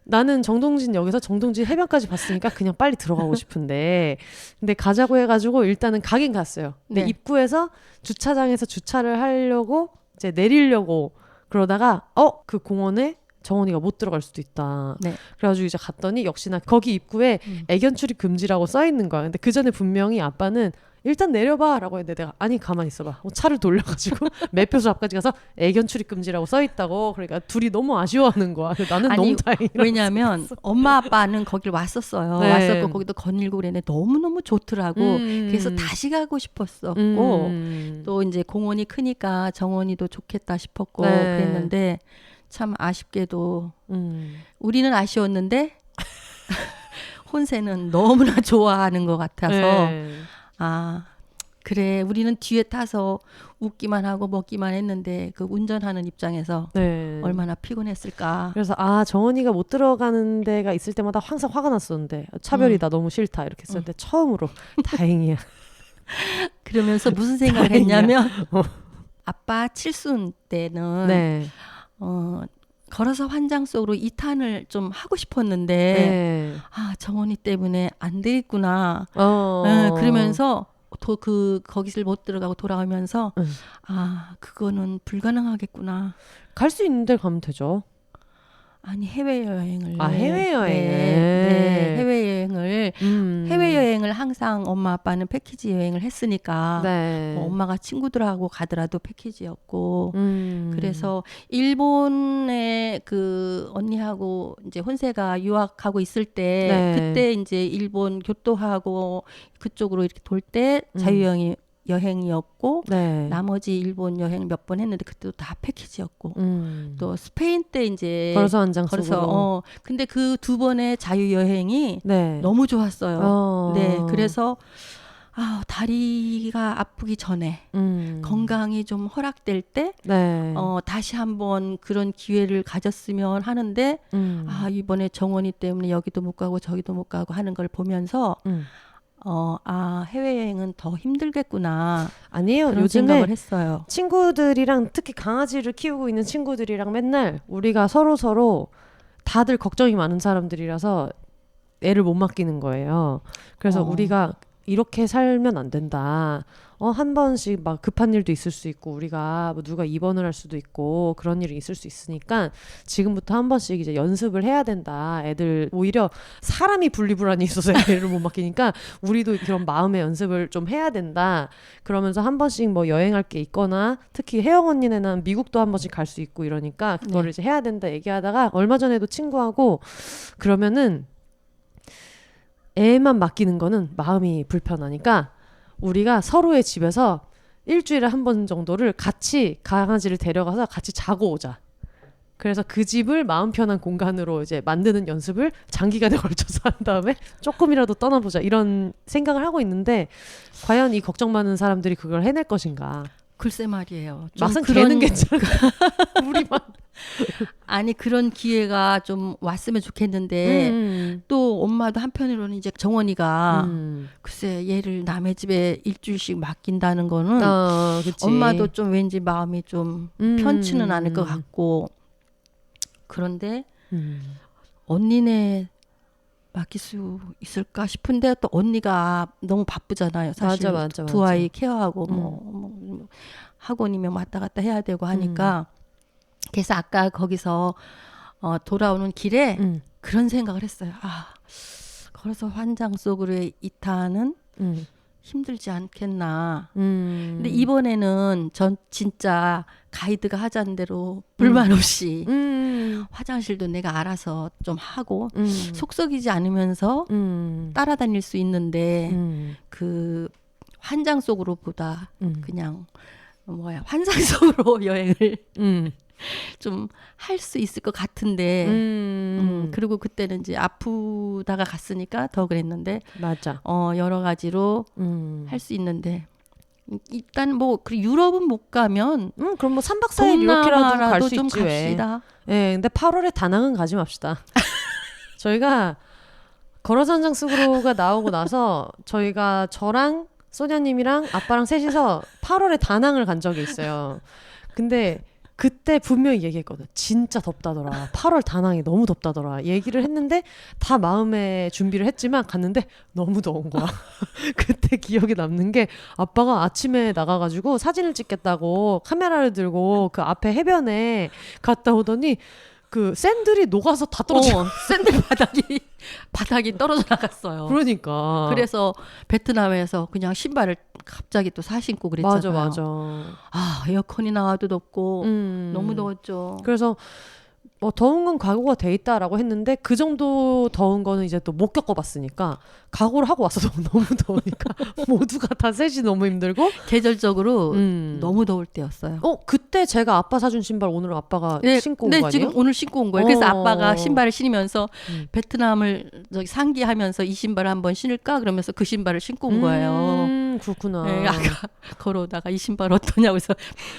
나는 정동진 역에서 정동진 해변까지 봤으니까 그냥 빨리 들어가고 싶은데 근데 가자고 해가지고 일단은 가긴 갔어요. 근데 네. 입구에서 주차장에서 주차를 하려고 이제 내리려고 그러다가 그 공원에 정원이가 못 들어갈 수도 있다. 네. 그래가지고 이제 갔더니 역시나 거기 입구에 애견 출입 금지라고 써 있는 거야. 근데 그 전에 분명히 아빠는 일단 내려봐 라고 했는데 내가 아니 가만히 있어봐. 차를 돌려가지고 매표소 앞까지 가서 애견 출입 금지라고 써 있다고. 그러니까 둘이 너무 아쉬워하는 거야. 나는 너무 다행이라고 왜냐하면 생각했어. 엄마 아빠는 거길 왔었어요. 네. 왔었고 거기도 거닐고 그랬는데 너무너무 좋더라고. 그래서 다시 가고 싶었었고 또 이제 공원이 크니까 정원이도 좋겠다 싶었고 네. 그랬는데 참 아쉽게도 우리는 아쉬웠는데 혼세는 너무나 좋아하는 것 같아서 네. 그래 우리는 뒤에 타서 웃기만 하고 먹기만 했는데 그 운전하는 입장에서 네. 얼마나 피곤했을까. 그래서 정원이가 못 들어가는 데가 있을 때마다 항상 화가 났었는데 차별이다 너무 싫다 이렇게 했었는데 처음으로 다행이야. 그러면서 무슨 생각을 했냐면 아빠 칠순 때는 네. 걸어서 환장 속으로 2탄을 좀 하고 싶었는데 네. 정원이 때문에 안 되겠구나. 그러면서 거기를 못 들어가고 돌아오면서 그거는 불가능하겠구나. 갈 수 있는 데 가면 되죠. 아니 해외여행을 해외여행을 네, 해외여행을 항상 엄마 아빠는 패키지 여행을 했으니까 네. 뭐 엄마가 친구들하고 가더라도 패키지였고 그래서 일본에 그 언니하고 이제 혼세가 유학하고 있을 때 네. 그때 이제 일본 교토하고 그쪽으로 이렇게 돌 때 자유여행이었고 네. 나머지 일본 여행 몇 번 했는데 그때도 다 패키지였고 또 스페인 때 이제 걸어서 한장 속으로 근데 그 2번의 자유여행이 네. 너무 좋았어요. 네, 그래서 다리가 아프기 전에 건강이 좀 허락될 때 네. 다시 한번 그런 기회를 가졌으면 하는데 이번에 정원이 때문에 여기도 못 가고 저기도 못 가고 하는 걸 보면서 해외여행은 더 힘들겠구나. 아니에요. 그런 요즘에 생각을 했어요. 친구들이랑 특히 강아지를 키우고 있는 친구들이랑 맨날 우리가 서로 다들 걱정이 많은 사람들이라서 애를 못 맡기는 거예요. 그래서 우리가 이렇게 살면 안 된다. 한 번씩 막 급한 일도 있을 수 있고 우리가 뭐 누가 입원을 할 수도 있고 그런 일이 있을 수 있으니까 지금부터 한 번씩 이제 연습을 해야 된다. 애들 오히려 사람이 분리불안이 있어서 애를 못 맡기니까 우리도 그런 마음의 연습을 좀 해야 된다. 그러면서 한 번씩 뭐 여행할 게 있거나 특히 혜영 언니네는 미국도 한 번씩 갈 수 있고 이러니까 그거를 이제 해야 된다 얘기하다가 얼마 전에도 친구하고 그러면은 애만 맡기는 거는 마음이 불편하니까 우리가 서로의 집에서 일주일에 한 번 정도를 같이 강아지를 데려가서 같이 자고 오자. 그래서 그 집을 마음 편한 공간으로 이제 만드는 연습을 장기간에 걸쳐서 한 다음에 조금이라도 떠나보자 이런 생각을 하고 있는데 과연 이 걱정 많은 사람들이 그걸 해낼 것인가. 글쎄 말이에요. 막상 걔는 괜찮아. 우리만. 아니 그런 기회가 좀 왔으면 좋겠는데 또 엄마도 한편으로는 이제 정원이가 글쎄 얘를 남의 집에 일주일씩 맡긴다는 거는 엄마도 좀 왠지 마음이 좀 편치는 않을 것 같고 그런데 언니네 맡길 수 있을까 싶은데 또 언니가 너무 바쁘잖아요. 사실 맞아. 두 아이 케어하고 뭐 학원이면 왔다 갔다 해야 되고 하니까 그래서 아까 거기서 돌아오는 길에 그런 생각을 했어요. 아, 걸어서 환장 속으로의 이탈은 힘들지 않겠나. 근데 이번에는 전 진짜 가이드가 하자는 대로 불만 없이 화장실도 내가 알아서 좀 하고 속 썩이지 않으면서 따라다닐 수 있는데 그 환장 속으로보다 그냥 환상 속으로 여행을 좀 할 수 있을 것 같은데 그리고 그때는 이제 아프다가 갔으니까 더 그랬는데 맞아. 여러 가지로 할 수 있는데 일단 뭐 유럽은 못 가면 그럼 뭐 3박 4일 이렇게라도 갈 수 있지 왜. 갑시다. 네, 근데 8월에 다낭은 가지 맙시다. 저희가 걸어서 한장 쑥으로가 나오고 나서 저희가 저랑 소냐님이랑 아빠랑 셋이서 8월에 다낭을 간 적이 있어요. 근데 그때 분명히 얘기했거든. 진짜 덥다더라. 8월 다낭이 너무 덥다더라. 얘기를 했는데 다 마음의 준비를 했지만 갔는데 너무 더운 거야. 그때 기억에 남는 게 아빠가 아침에 나가가지고 사진을 찍겠다고 카메라를 들고 그 앞에 해변에 갔다 오더니 그 샌들이 녹아서 다 떨어져. 샌들 바닥이 떨어져 나갔어요. 그러니까. 그래서 베트남에서 그냥 신발을 갑자기 또 사신고 그랬잖아요. 맞아. 아, 에어컨이 나와도 덥고 너무 더웠죠. 그래서 뭐 더운 건 각오가 돼 있다라고 했는데 그 정도 더운 거는 이제 또 못 겪어봤으니까 각오를 하고 왔어. 너무 더우니까 모두가 다 셋이 너무 힘들고 계절적으로 너무 더울 때였어요. 그때 제가 아빠 사준 신발 오늘 아빠가 신고 온 거 아니에요? 지금 오늘 신고 온 거예요. 그래서 아빠가 신발을 신으면서 베트남을 상기하면서 이 신발을 한번 신을까 그러면서 그 신발을 신고 온 거예요. 그렇구나. 네, 아까 걸어오다가 이 신발 어떠냐고 해서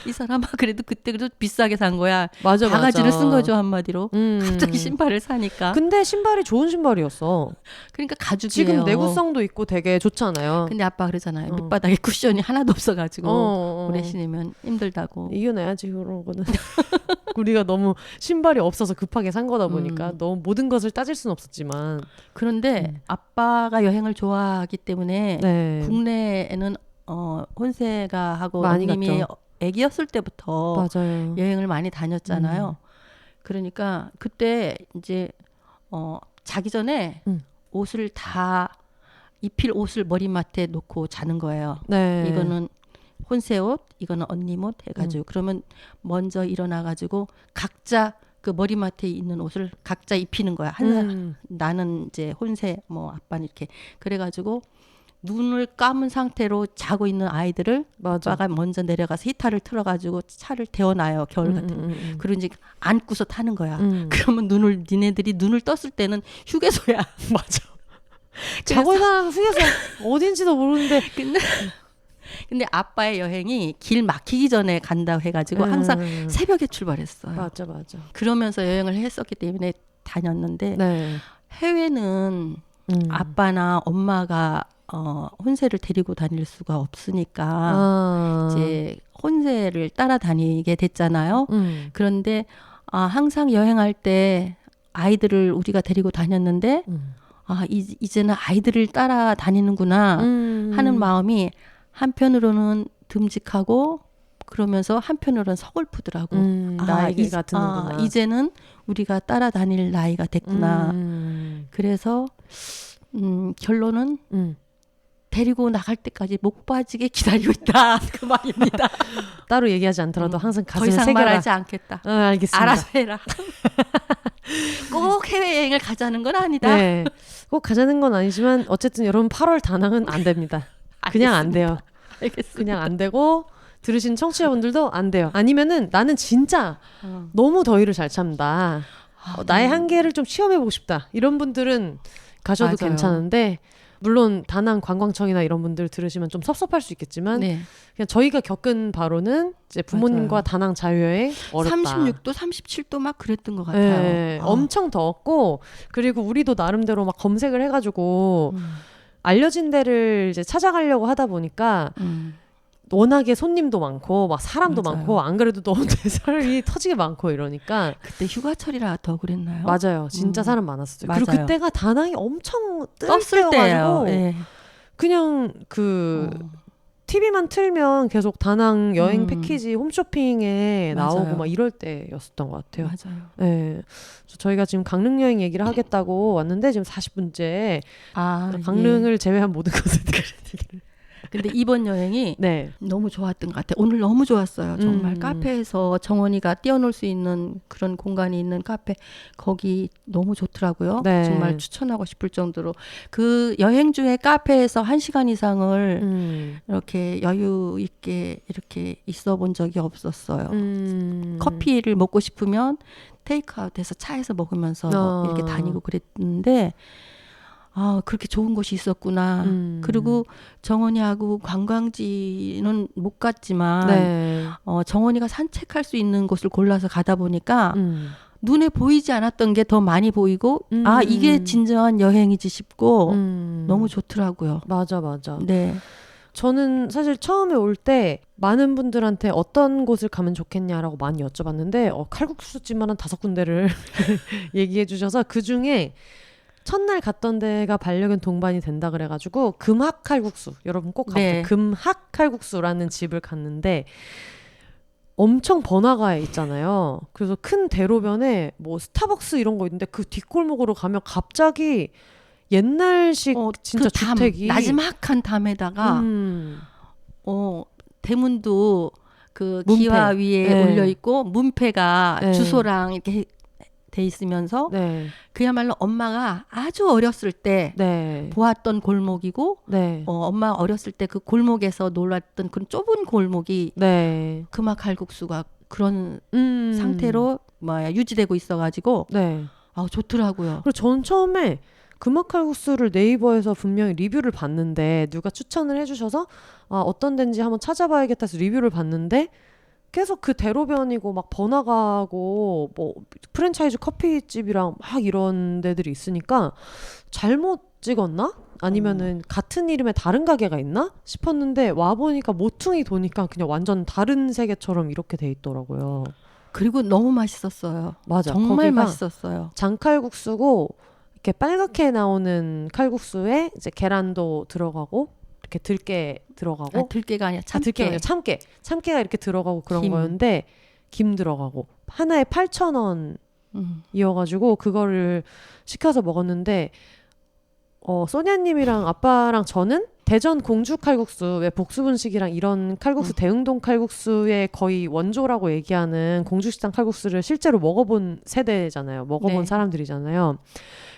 이 사람아 그래도 그때 그래도 비싸게 산 거야. 맞아. 바가지를 쓴 거죠 한마디로. 갑자기 신발을 사니까. 근데 신발이 좋은 신발이었어. 그러니까 가죽이에요. 지금 내구성도 있고 되게 좋잖아요. 근데 아빠 그러잖아요. 밑바닥에 쿠션이 하나도 없어가지고 오래 신으면 힘들다고. 이겨내야지 그런 거는. 우리가 너무 신발이 없어서 급하게 산 거다 보니까 너무 모든 것을 따질 수는 없었지만. 그런데 아빠가 여행을 좋아하기 때문에 국내에는 혼세가 하고 언님이 애기였을 때부터 맞아요. 여행을 많이 다녔잖아요. 그러니까 그때 이제 자기 전에 옷을 다 입힐 옷을 머리맡에 놓고 자는 거예요. 네. 이거는 혼세 옷, 이거는 언님 옷 해가지고 그러면 먼저 일어나가지고 각자 그 머리맡에 있는 옷을 각자 입히는 거야. 한 사람 나는 이제 혼세, 뭐 아빠는 이렇게 그래가지고 눈을 감은 상태로 자고 있는 아이들을 아빠가 먼저 내려가서 히터를 틀어가지고 차를 데워놔요. 겨울 같은. 그리고 이제 안고서 타는 거야. 그러면 니네들이 눈을 떴을 때는 휴게소야. 맞아. 자고 있는 사람 휴게소 어딘지도 모르는데. 근데 아빠의 여행이 길 막히기 전에 간다고 해가지고 항상 새벽에 출발했어요. 맞아. 그러면서 여행을 했었기 때문에 다녔는데 해외는 아빠나 엄마가 혼세를 데리고 다닐 수가 없으니까 이제 혼세를 따라다니게 됐잖아요. 그런데 항상 여행할 때 아이들을 우리가 데리고 다녔는데 이제는 아이들을 따라다니는구나 하는 마음이 한편으로는 듬직하고 그러면서 한편으로는 서글프더라고. 나이가 드는구나. 이제는 우리가 따라다닐 나이가 됐구나. 그래서 결론은 데리고 나갈 때까지 목 빠지게 기다리고 있다. 그 말입니다. 따로 얘기하지 않더라도 항상 가슴에 더 이상 새겨라. 말하지 않겠다. 알겠습니다. 알아서 해라. 꼭 해외여행을 가자는 건 아니다. 네, 꼭 가자는 건 아니지만 어쨌든 여러분 8월 다낭은 안 됩니다. 그냥 안 돼요. 알겠습니다. 그냥 안 되고 들으신 청취자분들도 안 돼요. 아니면은 나는 진짜 너무 더위를 잘 참다. 나의 한계를 좀 시험해보고 싶다. 이런 분들은 가셔도 맞아요. 괜찮은데 물론 다낭 관광청이나 이런 분들 들으시면 좀 섭섭할 수 있겠지만 네. 그냥 저희가 겪은 바로는 이제 부모님과 맞아요. 다낭 자유여행 어렵다. 36도, 37도 막 그랬던 것 같아요. 네, 엄청 더웠고 그리고 우리도 나름대로 막 검색을 해가지고 알려진 데를 이제 찾아가려고 하다 보니까 워낙에 손님도 많고 막 사람도 맞아요. 많고 안 그래도 더운데 사람이 터지게 많고 이러니까 그때 휴가철이라 더 그랬나요? 맞아요. 진짜 사람 많았어요. 맞아요. 그리고 그때가 다낭이 엄청 떴을 때예요. 때여가지고 네. 그냥 그 TV만 틀면 계속 다낭 여행 패키지 홈쇼핑에 맞아요. 나오고 막 이럴 때였었던 것 같아요. 맞아요. 네. 그래서 저희가 지금 강릉 여행 얘기를 하겠다고 왔는데 지금 40분째 강릉을 제외한 모든 것을 얘기를. 근데 이번 여행이 네. 너무 좋았던 것 같아요. 오늘 너무 좋았어요. 정말 카페에서 정원이가 뛰어놀 수 있는 그런 공간이 있는 카페 거기 너무 좋더라고요. 네. 정말 추천하고 싶을 정도로 그 여행 중에 카페에서 1시간 이상을 이렇게 여유 있게 이렇게 있어 본 적이 없었어요. 커피를 먹고 싶으면 테이크아웃해서 차에서 먹으면서 이렇게 다니고 그랬는데 그렇게 좋은 곳이 있었구나. 그리고 정원이하고 관광지는 못 갔지만 네. 정원이가 산책할 수 있는 곳을 골라서 가다 보니까 눈에 보이지 않았던 게 더 많이 보이고 이게 진정한 여행이지 싶고 너무 좋더라고요. 맞아. 네. 저는 사실 처음에 올 때 많은 분들한테 어떤 곳을 가면 좋겠냐라고 많이 여쭤봤는데 칼국수집만 한 5군데를 얘기해 주셔서 그중에 첫날 갔던 데가 반려견 동반이 된다 그래가지고 금학 칼국수 여러분 꼭 가보세요. 네. 금학 칼국수라는 집을 갔는데 엄청 번화가에 있잖아요. 그래서 큰 대로변에 뭐 스타벅스 이런 거 있는데 그 뒷골목으로 가면 갑자기 옛날식 진짜 그 담, 주택이 나지막한 담에다가 대문도 그 문패. 기와 위에 네. 올려 있고 문패가 네. 주소랑 이렇게 돼 있으면서 네. 그야말로 엄마가 아주 어렸을 때 네. 보았던 골목이고 네. 엄마 어렸을 때 그 골목에서 놀았던 그런 좁은 골목이 네. 금화 칼국수가 그런 상태로 유지되고 있어가지고 네. 좋더라고요. 그리고 전 처음에 금화 칼국수를 네이버에서 분명히 리뷰를 봤는데 누가 추천을 해주셔서 어떤 데인지 한번 찾아봐야겠다 해서 리뷰를 봤는데 계속 그 대로변이고 막 번화가고 뭐 프랜차이즈 커피집이랑 막 이런 데들이 있으니까 잘못 찍었나? 아니면은 같은 이름의 다른 가게가 있나? 싶었는데 와보니까 모퉁이 도니까 그냥 완전 다른 세계처럼 이렇게 돼 있더라고요. 그리고 너무 맛있었어요. 맞아. 정말 맛있었어요. 장칼국수고 이렇게 빨갛게 나오는 칼국수에 이제 계란도 들어가고 이렇게 들깨 들어가고 들깨가 아니라 들깨가 아니라 참깨가 이렇게 들어가고 그런 김. 거였는데 김 들어가고 하나에 8,000원이어가지고 그거를 시켜서 먹었는데 소냐님이랑 아빠랑 저는 대전 공주 칼국수 왜 복수분식이랑 이런 칼국수 대흥동 칼국수의 거의 원조라고 얘기하는 공주식당 칼국수를 실제로 먹어본 세대잖아요. 먹어본 네. 사람들이잖아요.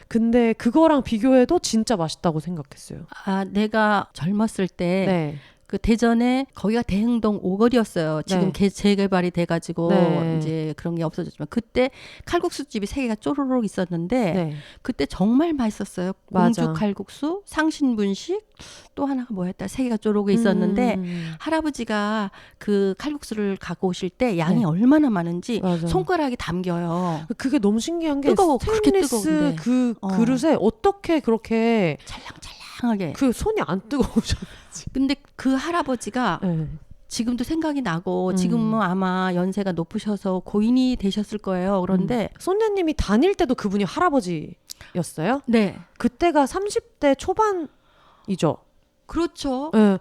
근데 그거랑 비교해도 진짜 맛있다고 생각했어요. 내가 젊었을 때 네. 그 대전에 거기가 대흥동 오거리였어요. 지금 재개발이 돼가지고 이제 그런 게 없어졌지만 그때 칼국수집이 3개가 쪼르륵 있었는데 그때 정말 맛있었어요. 공주 칼국수, 상신분식 또 하나가 뭐였다 3개가 쪼르륵 있었는데 할아버지가 그 칼국수를 갖고 오실 때 양이 얼마나 많은지 손가락이 담겨요. 그게 너무 신기한 게 뜨거워 그렇게 뜨거운데 그 그릇에 어떻게 그렇게 찰랑찰랑하게 그 손이 안 뜨거우셨는지. 근데 그 할아버지가 지금도 생각이 나고 지금은 아마 연세가 높으셔서 고인이 되셨을 거예요. 그런데 손녀님이 다닐 때도 그분이 할아버지였어요? 네. 그때가 30대 초반이죠? 그렇죠. 네.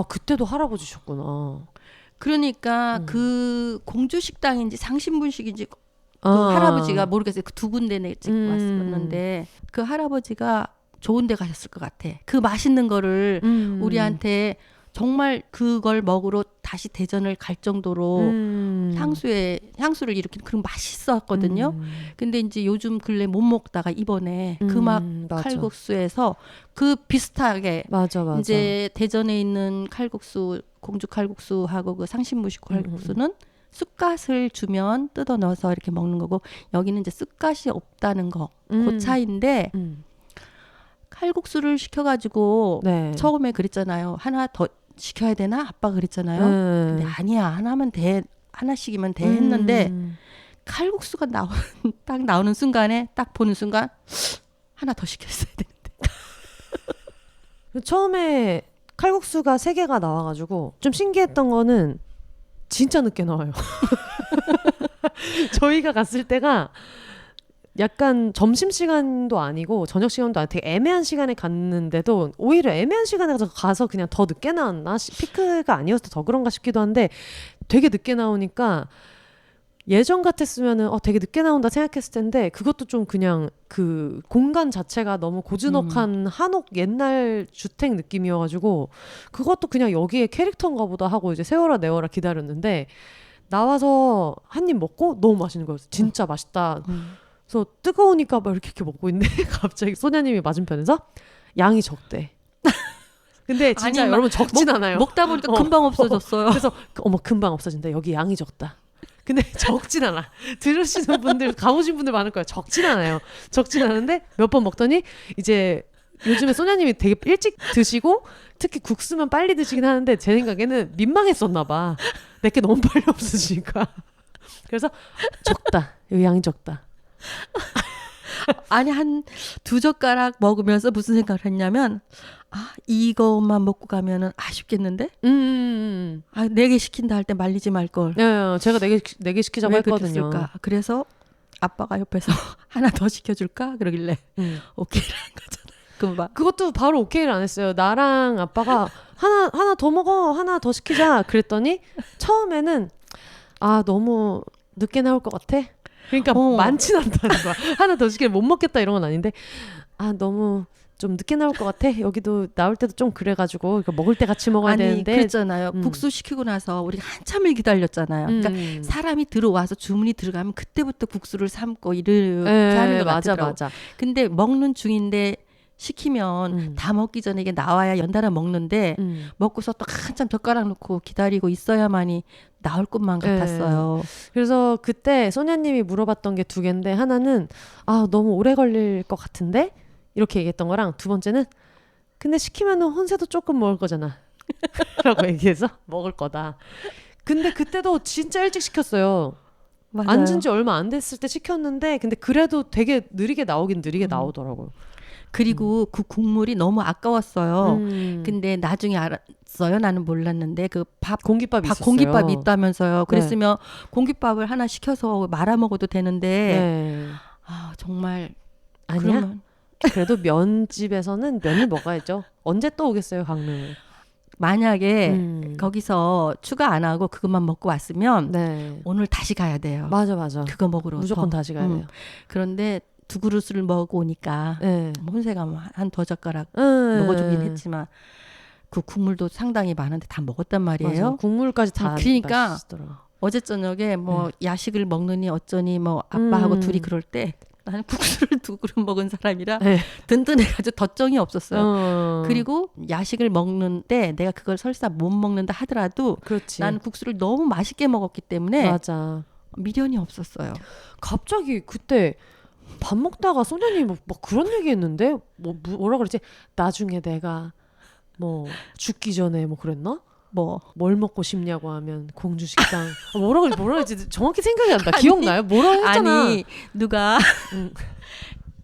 그때도 할아버지셨구나. 그러니까 그 공주식당인지 상신분식인지 그 할아버지가 모르겠어요. 그 2군데 찍고 왔었는데 그 할아버지가 좋은 데 가셨을 것 같아. 그 맛있는 거를 우리한테 정말 그걸 먹으러 다시 대전을 갈 정도로 향수를 일으키는 그런 맛있었거든요. 근데 이제 요즘 근래 못 먹다가 이번에 금악 칼국수에서 그 비슷하게 맞아. 이제 대전에 있는 칼국수, 공주 칼국수하고 그 상신무식 칼국수는 쑥갓을 주면 뜯어 넣어서 이렇게 먹는 거고, 여기는 이제 쑥갓이 없다는 거, 그 차이인데 칼국수를 시켜가지고 네. 처음에 그랬잖아요. 하나 더 시켜야 되나? 아빠가 그랬잖아요. 근데 아니야, 하나씩이면 돼 했는데 칼국수가 딱 나오는 순간에 딱 보는 순간 하나 더 시켰어야 되는데. 처음에 칼국수가 3개가 나와가지고 좀 신기했던 거는 진짜 늦게 나와요. 저희가 갔을 때가 약간 점심시간도 아니고 저녁시간도 아니고 되게 애매한 시간에 갔는데도 오히려 애매한 시간에 가서 그냥 더 늦게 나왔나? 피크가 아니어서 더 그런가 싶기도 한데 되게 늦게 나오니까 예전 같았으면은 되게 늦게 나온다 생각했을 텐데 그것도 좀 그냥 그 공간 자체가 너무 고즈넉한 한옥 옛날 주택 느낌이어가지고 그것도 그냥 여기에 캐릭터인가 보다 하고 이제 세워라 내워라 기다렸는데 나와서 한 입 먹고 너무 맛있는 거였어요. 진짜 맛있다. 그래서 뜨거우니까 막 이렇게 먹고 있는데 갑자기 소녀님이 맞은편에서 양이 적대. 근데 진짜 아니, 여러분 적진 않아요. 먹다 보니까 금방 없어졌어요. 그래서 금방 없어진다. 여기 양이 적다. 근데 적진 않아. 들으시는 분들, 가보신 분들 많을 거예요. 적진 않아요. 적진 않은데 몇 번 먹더니 이제 요즘에 소녀님이 되게 일찍 드시고 특히 국수면 빨리 드시긴 하는데 제 생각에는 민망했었나 봐. 내게 너무 빨리 없어지니까. 그래서 적다. 여기 양이 적다. 아니 한 2젓가락 먹으면서 무슨 생각을 했냐면 이것만 먹고 가면은 아쉽겠는데? 4개 시킨다 할 때 말리지 말걸. 네, 제가 4개 시키자고 했거든요. 그랬을까? 그래서 아빠가 옆에서 하나 더 시켜줄까? 그러길래 오케이를 한 거잖아요. 그것도 바로 오케이를 안 했어요. 나랑 아빠가 하나 더 먹어, 하나 더 시키자 그랬더니 처음에는 너무 늦게 나올 것 같아. 그러니까 많진 않다는 거야. 하나 더 시키면 못 먹겠다 이런 건 아닌데 너무 좀 늦게 나올 것 같아. 여기도 나올 때도 좀 그래가지고 이거 먹을 때 같이 먹어야 되는데. 그랬잖아요. 국수 시키고 나서 우리가 한참을 기다렸잖아요. 그러니까 사람이 들어와서 주문이 들어가면 그때부터 국수를 삶고 이렇게 하는 것 같더라고요. 맞아. 근데 먹는 중인데 시키면 다 먹기 전에 이게 나와야 연달아 먹는데 먹고서 또 한참 젓가락 놓고 기다리고 있어야만이 나올 것만 같았어요. 그래서 그때 소녀님이 물어봤던 게 2개인데 하나는 너무 오래 걸릴 것 같은데 이렇게 얘기했던 거랑 두 번째는 근데 시키면은 혼세도 조금 먹을 거잖아 라고 얘기해서 먹을 거다. 근데 그때도 진짜 일찍 시켰어요. 맞아요. 앉은 지 얼마 안 됐을 때 시켰는데 근데 그래도 되게 느리게 나오긴 느리게 나오더라고요. 그리고 그 국물이 너무 아까웠어요. 근데 나중에 알았어요. 나는 몰랐는데 그 공깃밥이 있었어요. 공깃밥이 있다면서요. 그랬으면 공깃밥을 하나 시켜서 말아 먹어도 되는데 정말 아니야? 그러면 그래도 면집에서는 면을 먹어야죠. 언제 또 오겠어요, 강릉을. 만약에 거기서 추가 안 하고 그것만 먹고 왔으면 오늘 다시 가야 돼요. 맞아. 그거 먹으러 무조건 다시 가야 돼요. 그런데 2그릇을 먹고 오니까 혼세가 한 2젓가락 먹어주긴 했지만 그 국물도 상당히 많은데 다 먹었단 말이에요. 맞아. 국물까지 다 그러니까 맛있더라고요. 어제 저녁에 야식을 먹느니 어쩌니 아빠하고 둘이 그럴 때 나는 국수를 2그릇 먹은 사람이라 든든해가지고 덧정이 없었어요. 그리고 야식을 먹는데 내가 그걸 설사 못 먹는다 하더라도 나는 국수를 너무 맛있게 먹었기 때문에 맞아. 미련이 없었어요. 갑자기 그때 밥 먹다가 소년이 막 그런 얘기했는데 뭐라 그랬지? 나중에 내가 죽기 전에 그랬나? 뭘 먹고 싶냐고 하면 공주식당 뭐라 그랬지? 정확히 생각이 안 나. 기억나요? 뭐라 했잖아. 아니 누가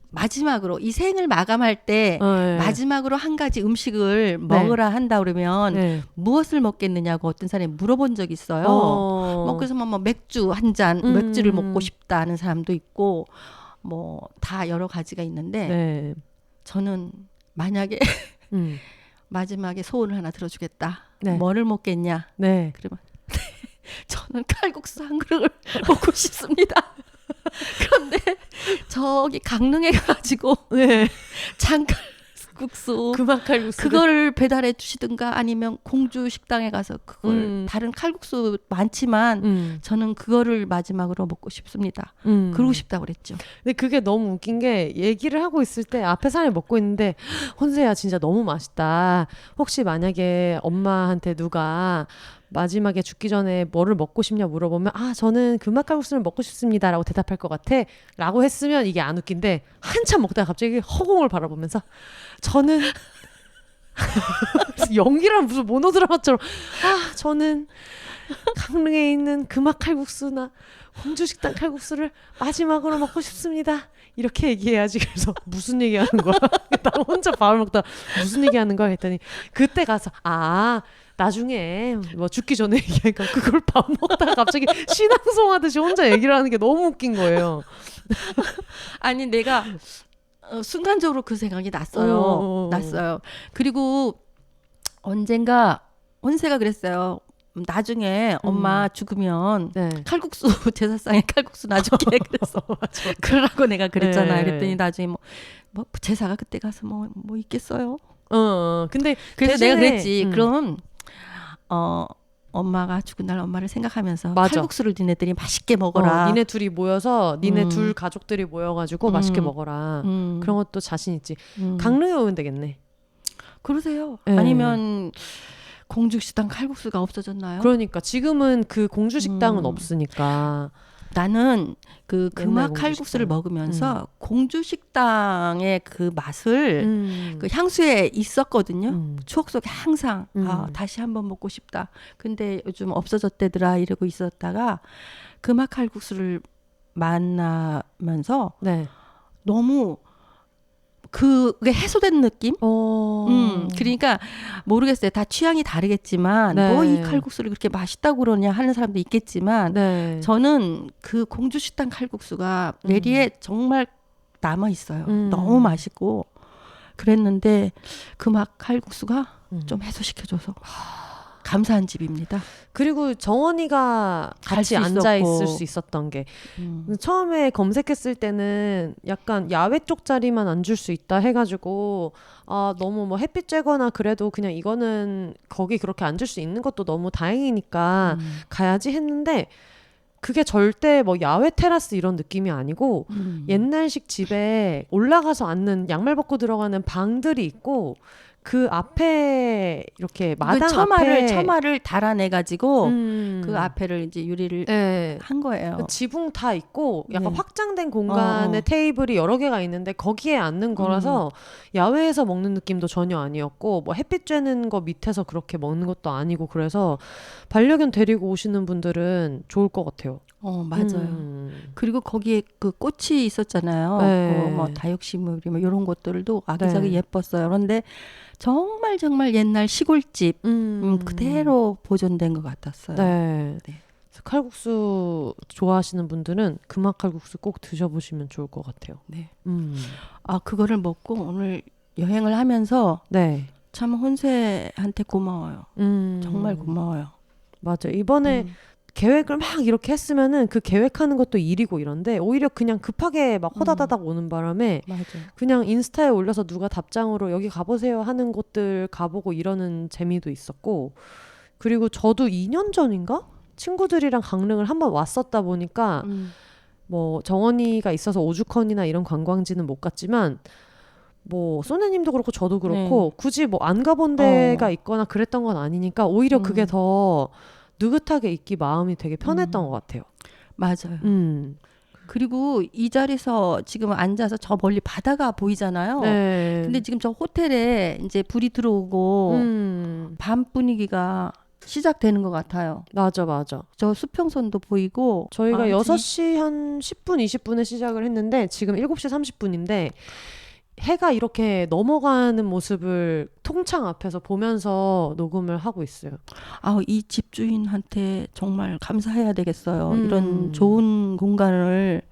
마지막으로 이 생을 마감할 때 마지막으로 한 가지 음식을 먹으라 한다 그러면 무엇을 먹겠느냐고 어떤 사람이 물어본 적이 있어요. 그래서 맥주 한 잔, 맥주를 먹고 싶다는 사람도 있고 다 여러 가지가 있는데 저는 만약에 마지막에 소원을 하나 들어주겠다. 뭐를 먹겠냐? 그러면 저는 칼국수 한 그릇을 먹고 싶습니다. 그런데 저기 강릉에 가가지고 잠깐 칼국수. 금악 칼국수. 그거를 배달해 주시든가 아니면 공주 식당에 가서 그걸 다른 칼국수 많지만 저는 그거를 마지막으로 먹고 싶습니다. 그러고 싶다고 그랬죠. 근데 그게 너무 웃긴 게 얘기를 하고 있을 때 앞에 사람이 먹고 있는데 혼세야 진짜 너무 맛있다. 혹시 만약에 엄마한테 누가 마지막에 죽기 전에 뭐를 먹고 싶냐 물어보면 저는 금악 칼국수를 먹고 싶습니다 라고 대답할 것 같아 라고 했으면 이게 안 웃긴데 한참 먹다가 갑자기 허공을 바라보면서 저는 연기랑 무슨 모노드라마처럼 저는 강릉에 있는 금악 칼국수나 공주식당 칼국수를 마지막으로 먹고 싶습니다. 이렇게 얘기해야지. 그래서 무슨 얘기하는 거야? 나 혼자 밥을 먹다 무슨 얘기하는 거야? 했더니 그때 가서 나중에 뭐 죽기 전에 얘기하니까 그걸 밥 먹다가 갑자기 신앙송하듯이 혼자 얘기를 하는 게 너무 웃긴 거예요. 아니 내가 순간적으로 그 생각이 났어요. 났어요. 그리고 언젠가 혼세가 그랬어요. 나중에 엄마 죽으면 칼국수 제사상에 칼국수 놔줄게. 그래서 그러라고 내가 그랬잖아요. 그랬더니 나중에 뭐 제사가 그때 가서 뭐 있겠어요. 근데 그래서 내가 그랬지. 그럼 엄마가 죽은 날 엄마를 생각하면서 칼국수를 니네들이 맛있게 먹어라. 니네 둘이 모여서 니네 둘 가족들이 모여가지고 맛있게 먹어라. 그런 것도 자신 있지. 강릉에 오면 되겠네. 그러세요. 아니면 공주식당 칼국수가 없어졌나요? 그러니까 지금은 그 공주식당은 없으니까. 나는 그 금악 칼국수를 먹으면서 공주식당의 그 맛을 그 향수에 있었거든요. 추억 속에 항상 다시 한번 먹고 싶다. 근데 요즘 없어졌대더라 이러고 있었다가 금악 칼국수를 만나면서 너무 그게 해소된 느낌? 그러니까 모르겠어요. 다 취향이 다르겠지만 뭐 이 칼국수를 그렇게 맛있다고 그러냐 하는 사람도 있겠지만 저는 그 공주식당 칼국수가 뇌리에 정말 남아 있어요. 너무 맛있고 그랬는데 금악 칼국수가 좀 해소시켜줘서 감사한 집입니다. 그리고 정원이가 같이 앉아 있을 수 있었던 게 처음에 검색했을 때는 약간 야외 쪽 자리만 앉을 수 있다 해가지고 너무 뭐 햇빛 쬐거나 그래도 그냥 이거는 거기 그렇게 앉을 수 있는 것도 너무 다행이니까 가야지 했는데 그게 절대 뭐 야외 테라스 이런 느낌이 아니고 옛날식 집에 올라가서 앉는 양말 벗고 들어가는 방들이 있고 그 앞에 이렇게 마당 처마를 달아내가지고 그 앞에를 이제 유리를 한 거예요. 지붕 다 있고 약간 확장된 공간에 테이블이 여러 개가 있는데 거기에 앉는 거라서 야외에서 먹는 느낌도 전혀 아니었고 뭐 햇빛 쬐는 거 밑에서 그렇게 먹는 것도 아니고 그래서 반려견 데리고 오시는 분들은 좋을 것 같아요. 맞아요. 그리고 거기에 그 꽃이 있었잖아요. 뭐 다육식물이 뭐 이런 것들도 아기자기 예뻤어요. 그런데 정말 옛날 시골집 그대로 보존된 것 같았어요. 칼국수 좋아하시는 분들은 금악 칼국수 꼭 드셔보시면 좋을 것 같아요. 그거를 먹고 오늘 여행을 하면서 참 혼세한테 고마워요. 정말 고마워요. 맞아요. 이번에 계획을 막 이렇게 했으면은 그 계획하는 것도 일이고 이런데 오히려 그냥 급하게 막 호다다닥 오는 바람에 그냥 인스타에 올려서 누가 답장으로 여기 가보세요 하는 곳들 가보고 이러는 재미도 있었고 그리고 저도 2년 전인가? 친구들이랑 강릉을 한번 왔었다 보니까 뭐 정원이가 있어서 오죽헌이나 이런 관광지는 못 갔지만 뭐 소네님도 그렇고 저도 그렇고 굳이 뭐 안 가본 데가 있거나 그랬던 건 아니니까 오히려 그게 더 느긋하게 있기 마음이 되게 편했던 것 같아요. 맞아요. 그리고 이 자리에서 지금 앉아서 저 멀리 바다가 보이잖아요. 근데 지금 저 호텔에 이제 불이 들어오고 밤 분위기가 시작되는 것 같아요. 맞아. 저 수평선도 보이고 저희가 6시 한 10분, 20분에 시작을 했는데 지금 7시 30분인데 해가 이렇게 넘어가는 모습을 통창 앞에서 보면서 녹음을 하고 있어요. 이 집주인한테 정말 감사해야 되겠어요. 이런 좋은 공간을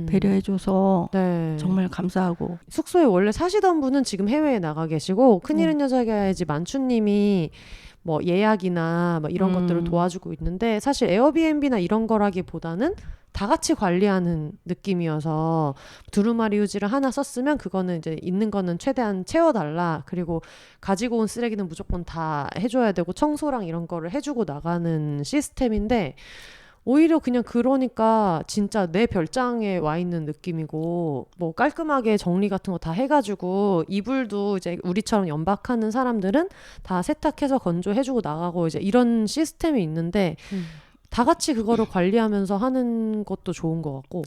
배려해줘서 네. 정말 감사하고. 숙소에 원래 사시던 분은 지금 해외에 나가 계시고 큰일은 여자가 해야지 만추님이 뭐 예약이나 뭐 이런 것들을 도와주고 있는데 사실 에어비앤비나 이런 거라기보다는 다 같이 관리하는 느낌이어서 두루마리 휴지를 하나 썼으면 그거는 이제 있는 거는 최대한 채워달라. 그리고 가지고 온 쓰레기는 무조건 다 해줘야 되고 청소랑 이런 거를 해주고 나가는 시스템인데 오히려 그냥 그러니까 진짜 내 별장에 와 있는 느낌이고 뭐 깔끔하게 정리 같은 거 다 해가지고 이불도 이제 우리처럼 연박하는 사람들은 다 세탁해서 건조해주고 나가고 이제 이런 시스템이 있는데 다 같이 그거를 관리하면서 하는 것도 좋은 것 같고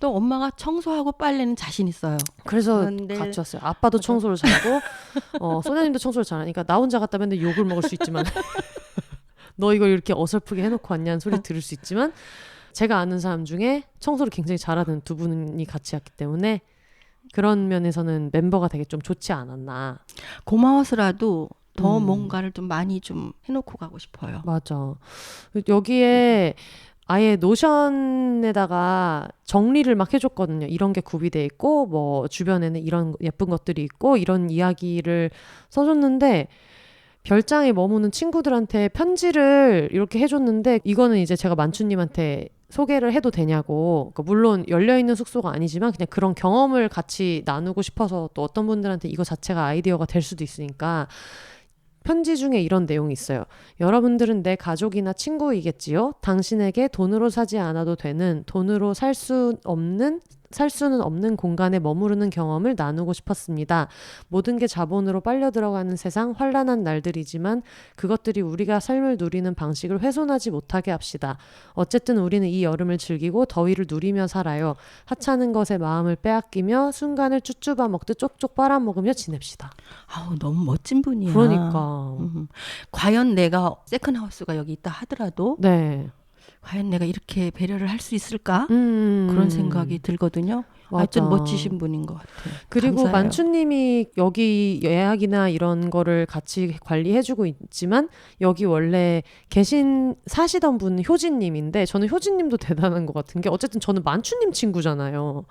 또 엄마가 청소하고 빨래는 자신 있어요. 그래서 같이 왔어요. 아빠도 청소를 잘하고 소녀님도 청소를 잘하니까 나 혼자 갔다 맨날 욕을 먹을 수 있지만 너 이걸 이렇게 어설프게 해놓고 왔냐는 소리 들을 수 있지만 제가 아는 사람 중에 청소를 굉장히 잘하는 두 분이 같이 왔기 때문에 그런 면에서는 멤버가 되게 좀 좋지 않았나. 고마워서라도 더 뭔가를 좀 많이 좀 해놓고 가고 싶어요. 맞아. 여기에 아예 노션에다가 정리를 막 해줬거든요. 이런 게 구비돼 있고 뭐 주변에는 이런 예쁜 것들이 있고 이런 이야기를 써줬는데 별장에 머무는 친구들한테 편지를 이렇게 해줬는데 이거는 이제 제가 만추님한테 소개를 해도 되냐고. 그러니까 물론 열려있는 숙소가 아니지만 그냥 그런 경험을 같이 나누고 싶어서 또 어떤 분들한테 이거 자체가 아이디어가 될 수도 있으니까 편지 중에 이런 내용이 있어요. 여러분들은 내 가족이나 친구이겠지요? 당신에게 돈으로 사지 않아도 되는, 돈으로 살 수는 없는 공간에 머무르는 경험을 나누고 싶었습니다. 모든 게 자본으로 빨려 들어가는 세상 환란한 날들이지만 그것들이 우리가 삶을 누리는 방식을 훼손하지 못하게 합시다. 어쨌든 우리는 이 여름을 즐기고 더위를 누리며 살아요. 하찮은 것에 마음을 빼앗기며 순간을 쭈쭈바 먹듯 쪽쪽 빨아먹으며 지냅시다. 아우, 너무 멋진 분이야. 그러니까. 과연 내가 세컨하우스가 여기 있다 하더라도 네. 과연 내가 이렇게 배려를 할 수 있을까? 그런 생각이 들거든요. 하여튼 멋지신 분인 것 같아요. 그리고 감사해요. 만추님이 여기 예약이나 이런 거를 같이 관리해주고 있지만 여기 원래 사시던 분 효진님인데 저는 효진님도 대단한 것 같은 게 어쨌든 저는 만추님 친구잖아요.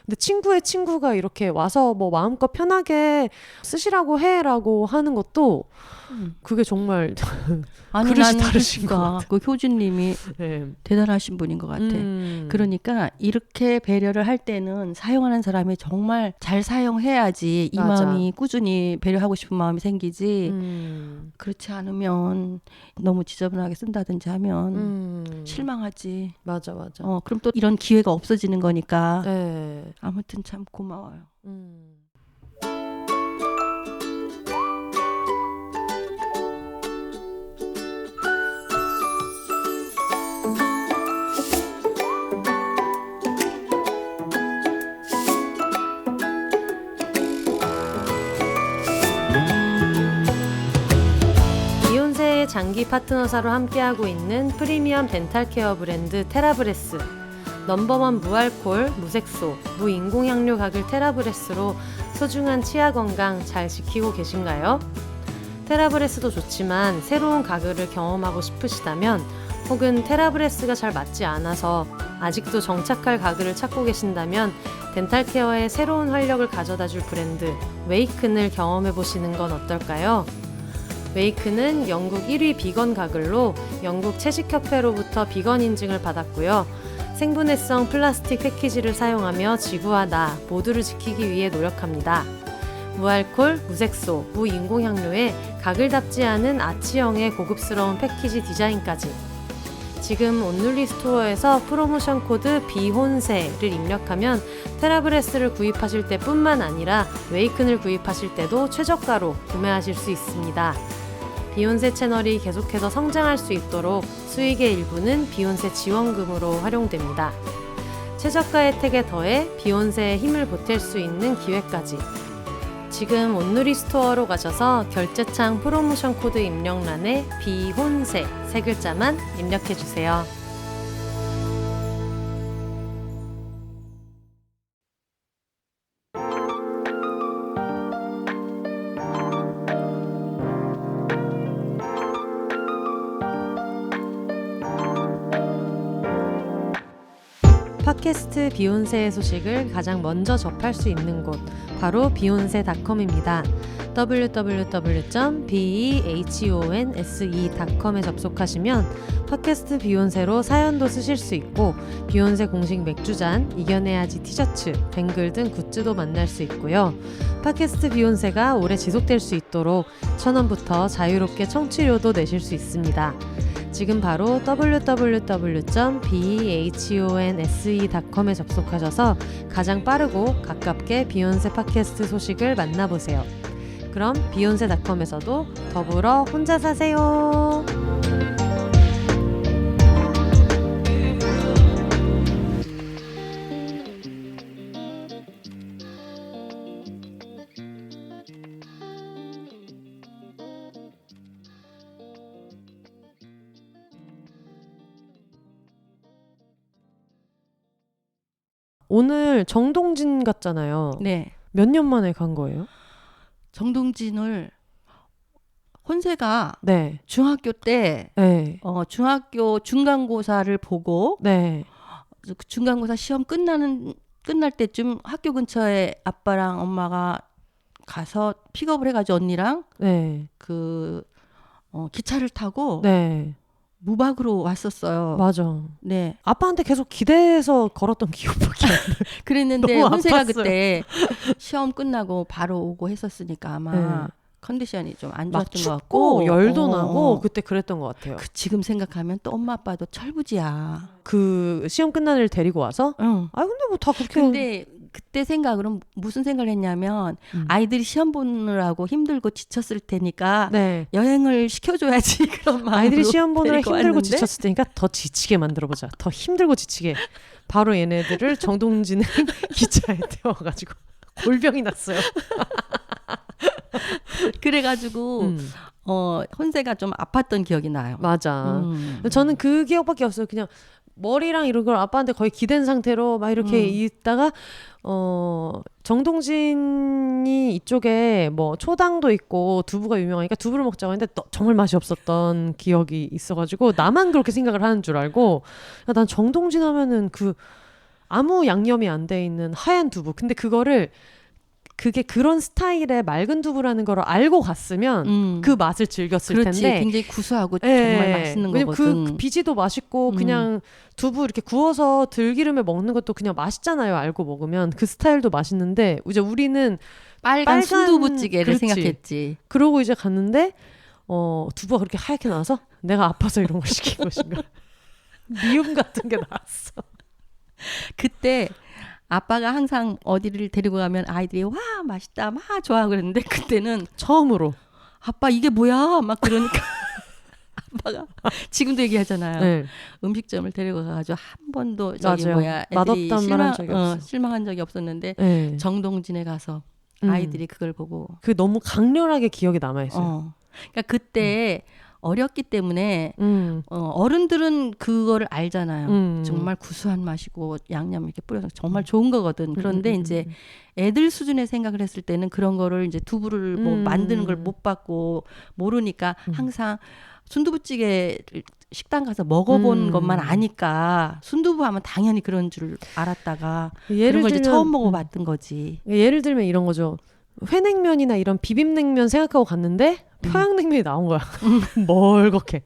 근데 친구의 친구가 이렇게 와서 뭐 마음껏 편하게 쓰시라고 해라고 하는 것도 그게 정말 아니, 그릇이 다르신 것 같아요. 그 효진님이 네. 대단하신 분인 것 같아. 그러니까 이렇게 배려를 할 때는 사용하는 사람이 정말 잘 사용해야지 이 맞아. 마음이 꾸준히 배려하고 싶은 마음이 생기지. 그렇지 않으면 너무 지저분하게 쓴다든지 하면 실망하지. 맞아. 그럼 또 이런 기회가 없어지는 거니까. 네. 아무튼 참 고마워요. 비욘세의 장기 파트너사로 함께하고 있는 프리미엄 덴탈 케어 브랜드 테라브레스. 넘버원 무알콜, 무색소, 무인공향료 가글 테라브레스로 소중한 치아 건강 잘 지키고 계신가요? 테라브레스도 좋지만 새로운 가글을 경험하고 싶으시다면 혹은 테라브레스가 잘 맞지 않아서 아직도 정착할 가글을 찾고 계신다면 덴탈 케어의 새로운 활력을 가져다줄 브랜드 웨이큰을 경험해보시는 건 어떨까요? 웨이큰은 영국 1위 비건 가글로 영국 채식협회로부터 비건 인증을 받았고요. 생분해성 플라스틱 패키지를 사용하며 지구와 나 모두를 지키기 위해 노력합니다. 무알콜, 무색소, 무인공향료에 가글답지 않은 아치형의 고급스러운 패키지 디자인까지. 지금 온눌리 스토어에서 프로모션 코드 비혼세를 입력하면 테라브레스를 구입하실 때뿐만 아니라 웨이큰을 구입하실 때도 최저가로 구매하실 수 있습니다. 비욘세 채널이 계속해서 성장할 수 있도록 수익의 일부는 비욘세 지원금으로 활용됩니다. 최저가 혜택에 더해 비욘세의 힘을 보탤 수 있는 기회까지. 지금 온누리 스토어로 가셔서 결제창 프로모션 코드 입력란에 비혼세 세 글자만 입력해주세요. 팟캐스트 비욘세의 소식을 가장 먼저 접할 수 있는 곳 바로 비욘세.com입니다. www.behonse.com에 접속하시면 팟캐스트 비욘세로 사연도 쓰실 수 있고 비욘세 공식 맥주잔, 이겨내야지 티셔츠, 뱅글 등 굿즈도 만날 수 있고요. 팟캐스트 비욘세가 오래 지속될 수 있도록 1,000원부터 자유롭게 청취료도 내실 수 있습니다. 지금 바로 www.behonse.com에 접속하셔서 가장 빠르고 가깝게 비욘세 팟캐스트 소식을 만나보세요. 그럼 비욘세.com에서도 더불어 혼자 사세요. 오늘 정동진 갔잖아요. 네. 몇 년 만에 간 거예요? 정동진을 혼세가 네. 중학교 때 네. 중학교 중간고사를 보고 네. 그 중간고사 시험 끝날 때쯤 학교 근처에 아빠랑 엄마가 가서 픽업을 해가지고 언니랑 네. 기차를 타고 네. 무박으로 왔었어요. 맞아. 네. 아빠한테 계속 기대해서 걸었던 기억밖에 안 나요. 그랬는데 너무 혼세가 아팠어요. 그때 시험 끝나고 바로 오고 했었으니까 아마 네. 컨디션이 좀 안 막 좋았던 것 춥고 같고 열도 나고 그때 그랬던 것 같아요. 지금 생각하면 또 엄마 아빠도 철부지야. 그 시험 끝난 애를 데리고 와서 응. 아 근데 뭐 다 그렇게 근데 그때 생각으로 무슨 생각을 했냐면 아이들이 시험 보느라고 힘들고 지쳤을 테니까 네. 여행을 시켜줘야지 그런 마음으로 아이들이 시험 보느라 데리고 힘들고 왔는데 지쳤을 테니까 더 지치게 만들어보자. 더 힘들고 지치게. 바로 얘네들을 정동진의 기차에 태워가지고 골병이 났어요. 그래가지고 혼세가 좀 아팠던 기억이 나요. 맞아. 저는 그 기억밖에 없어요. 그냥 머리랑 이런 걸 아빠한테 거의 기댄 상태로 막 이렇게 있다가 정동진이 이쪽에 뭐 초당도 있고 두부가 유명하니까 두부를 먹자고 했는데 정말 맛이 없었던 기억이 있어가지고 나만 그렇게 생각을 하는 줄 알고 난 정동진 하면은 그 아무 양념이 안 돼 있는 하얀 두부. 근데 그게 그런 스타일의 맑은 두부라는 걸 알고 갔으면 그 맛을 즐겼을 그렇지. 텐데 굉장히 구수하고 네. 정말 맛있는 왜냐면 거거든. 그 비지도 맛있고 그냥 두부 이렇게 구워서 들기름에 먹는 것도 그냥 맛있잖아요. 알고 먹으면 그 스타일도 맛있는데 이제 우리는 빨간 순두부찌개를 그렇지. 생각했지. 그러고 이제 갔는데 두부가 그렇게 하얗게 나와서 내가 아파서 이런 걸 시킨 것인가. 미움 같은 게 나왔어. 그때 아빠가 항상 어디를 데리고 가면 아이들이 와 맛있다 막 좋아하고 그랬는데 그때는 처음으로 아빠 이게 뭐야 막 그러니까 아빠가 지금도 얘기하잖아요. 네. 음식점을 데리고 가가지고 한 번도 저기 맞아요. 뭐야 애들이 맛없단 말 한 적이 없어. 실망한 적이 없었는데 네. 정동진에 가서 아이들이 그걸 보고 그 너무 강렬하게 기억에 남아있어요. 그러니까 그때 어렸기 때문에 어른들은 그거를 알잖아요. 정말 구수한 맛이고 양념 이렇게 뿌려서 정말 좋은 거거든. 그런데 이제 애들 수준의 생각을 했을 때는 그런 거를 이제 두부를 뭐 만드는 걸 못 봤고 모르니까 항상 순두부찌개를 식당 가서 먹어본 것만 아니까 순두부 하면 당연히 그런 줄 알았다가 그런 걸 이제 처음 먹어봤던 거지. 예를 들면 이런 거죠. 회냉면이나 이런 비빔냉면 생각하고 갔는데 평양냉면이 나온 거야. 멀겋게.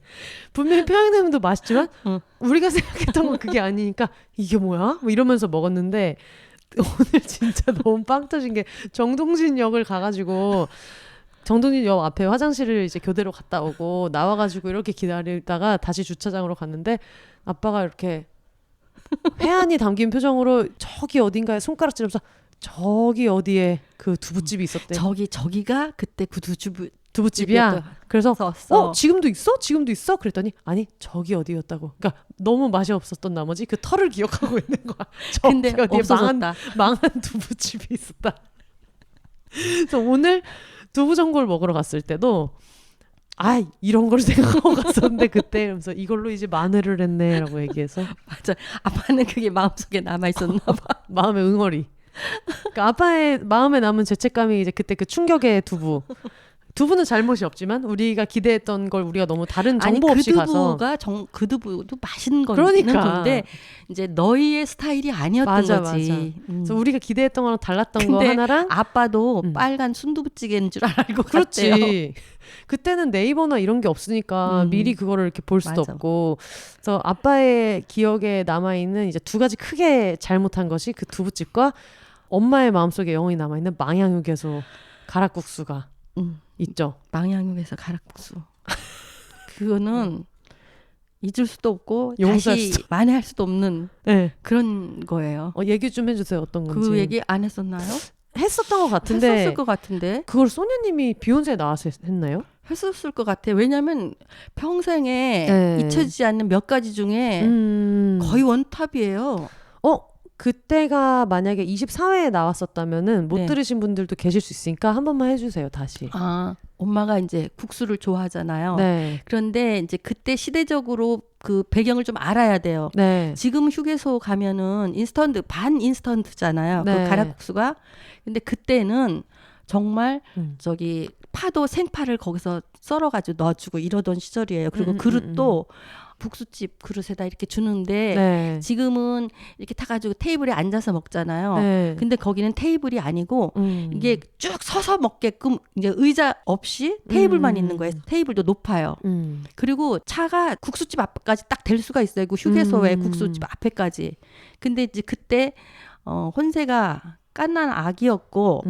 분명히 평양냉면도 맛있지만 우리가 생각했던 건 그게 아니니까 이게 뭐야? 뭐 이러면서 먹었는데 오늘 진짜 너무 빵 터진 게 정동진역을 가가지고 정동진역 앞에 화장실을 이제 교대로 갔다 오고 나와가지고 이렇게 기다리다가 다시 주차장으로 갔는데 아빠가 이렇게 회한이 담긴 표정으로 저기 어딘가에 손가락질하면서 저기 어디에 그 두부집이 있었대. 저기가 그때 그 두부집이야. 그래서 썼어. 지금도 있어? 지금도 있어? 그랬더니 아니 저기 어디였다고. 그러니까 너무 맛이 없었던 나머지 그 털을 기억하고 있는 거야. 근데 어디에 없어졌다. 망한 두부집이 있었다. 그래서 오늘 두부전골 먹으러 갔을 때도 이런 걸 생각하고 갔었는데 그때 이러면서 이걸로 이제 마늘을 했네라고 얘기해서 맞아. 아빠는 그게 마음속에 남아 있었나 봐. 마음의 응어리. 그러니까 아빠의 마음에 남은 죄책감이 이제 그때 그 충격의 두부. 두부는 잘못이 없지만 우리가 기대했던 걸 우리가 너무 다른 정보 아니, 없이 가서 그 두부도 맛있는 그러니까. 건데 이제 너희의 스타일이 아니었던 맞아. 거지. 그래서 우리가 기대했던 거랑 달랐던 거 근데 하나랑 아빠도 빨간 순두부찌개인 줄 알고 그렇지. 갔대요. 그때는 네이버나 이런 게 없으니까 미리 그거를 이렇게 볼 수도 맞아. 없고. 그래서 아빠의 기억에 남아있는 이제 두 가지 크게 잘못한 것이 그 두부집과 엄마의 마음속에 영원히 남아있는 망향육에서 가락국수가 있죠. 망향육에서 가락국수. 그거는 잊을 수도 없고 용서할 다시 수도. 만회할 수도 없는 네. 그런 거예요. 얘기 좀 해주세요. 어떤 건지. 그 얘기 안 했었나요? 했었던 것 같은데. 했었을 것 같은데. 그걸 소녀님이 비욘세에 나와서 했나요? 했었을 것 같아. 왜냐하면 평생에 네. 잊혀지지 않는 몇 가지 중에 거의 원탑이에요. 그때가 만약에 24회에 나왔었다면은 못 네. 들으신 분들도 계실 수 있으니까 한 번만 해주세요. 다시. 엄마가 이제 국수를 좋아하잖아요. 네. 그런데 이제 그때 시대적으로 그 배경을 좀 알아야 돼요. 네. 지금 휴게소 가면은 반 인스턴트잖아요. 네. 그 가락국수가. 근데 그때는 정말 저기 파도 생파를 거기서 썰어가지고 넣어주고 이러던 시절이에요. 그리고 그릇도 국수집 그릇에다 이렇게 주는데 네. 지금은 이렇게 타가지고 테이블에 앉아서 먹잖아요. 네. 근데 거기는 테이블이 아니고 이게 쭉 서서 먹게끔 이제 의자 없이 테이블만 있는 거예요. 테이블도 높아요. 그리고 차가 국수집 앞까지 딱 댈 수가 있어요. 그 휴게소의 국수집 앞에까지. 근데 이제 그때 혼세가 깐난 아기였고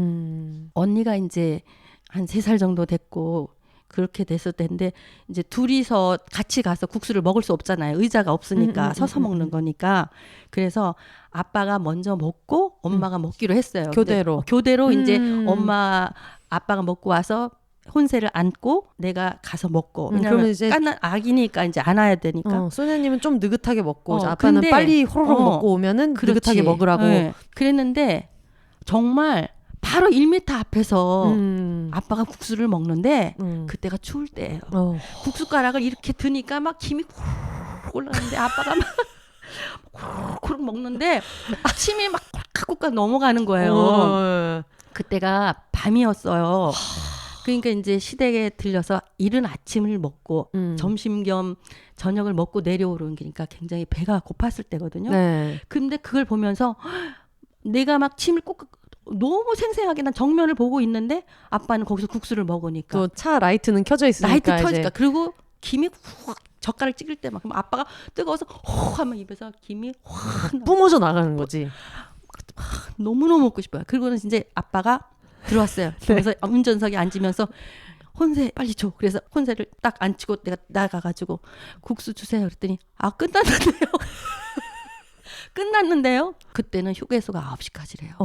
언니가 이제 한 3살 정도 됐고 그렇게 됐을 때인데 이제 둘이서 같이 가서 국수를 먹을 수 없잖아요. 의자가 없으니까 서서 먹는 거니까. 그래서 아빠가 먼저 먹고 엄마가 먹기로 했어요. 교대로. 교대로 이제 아빠가 먹고 와서 혼세를 안고 내가 가서 먹고. 왜냐면 이제 깐난 아기니까 이제 안아야 되니까. 소녀님은 좀 느긋하게 먹고 아빠는 근데, 빨리 호로록 먹고 오면은 그렇지. 느긋하게 먹으라고. 네. 그랬는데 정말 바로 1m 앞에서 아빠가 국수를 먹는데 그때가 추울 때예요. 국숟가락을 이렇게 드니까 막 김이 후루룩 올라가는데 아빠가 막 후루룩 먹는데 침이 막 꼴깍꼴깍 넘어가는 거예요. 그때가 밤이었어요. 그러니까 이제 시댁에 들려서 이른 아침을 먹고 점심 겸 저녁을 먹고 내려오는 게니까 굉장히 배가 고팠을 때거든요. 네. 근데 그걸 보면서 내가 막 침을 꼭 너무 생생하게 난 정면을 보고 있는데 아빠는 거기서 국수를 먹으니까 또 차 라이트는 켜져 있으니까 라이트 켜지니까 그리고 김이 훅 젓가락 찍을 때 막 아빠가 뜨거워서 호 하면 입에서 김이 확 뿜어져 나가는 거지. 너무너무 먹고 싶어요. 그리고는 이제 아빠가 들어왔어요. 그래서 운전석에 앉으면서 혼세 빨리 줘. 그래서 혼세를 딱 앉히고 내가 나가가지고 국수 주세요. 그랬더니 끝났는데요. 끝났는데요. 그때는 휴게소가 9시까지래요.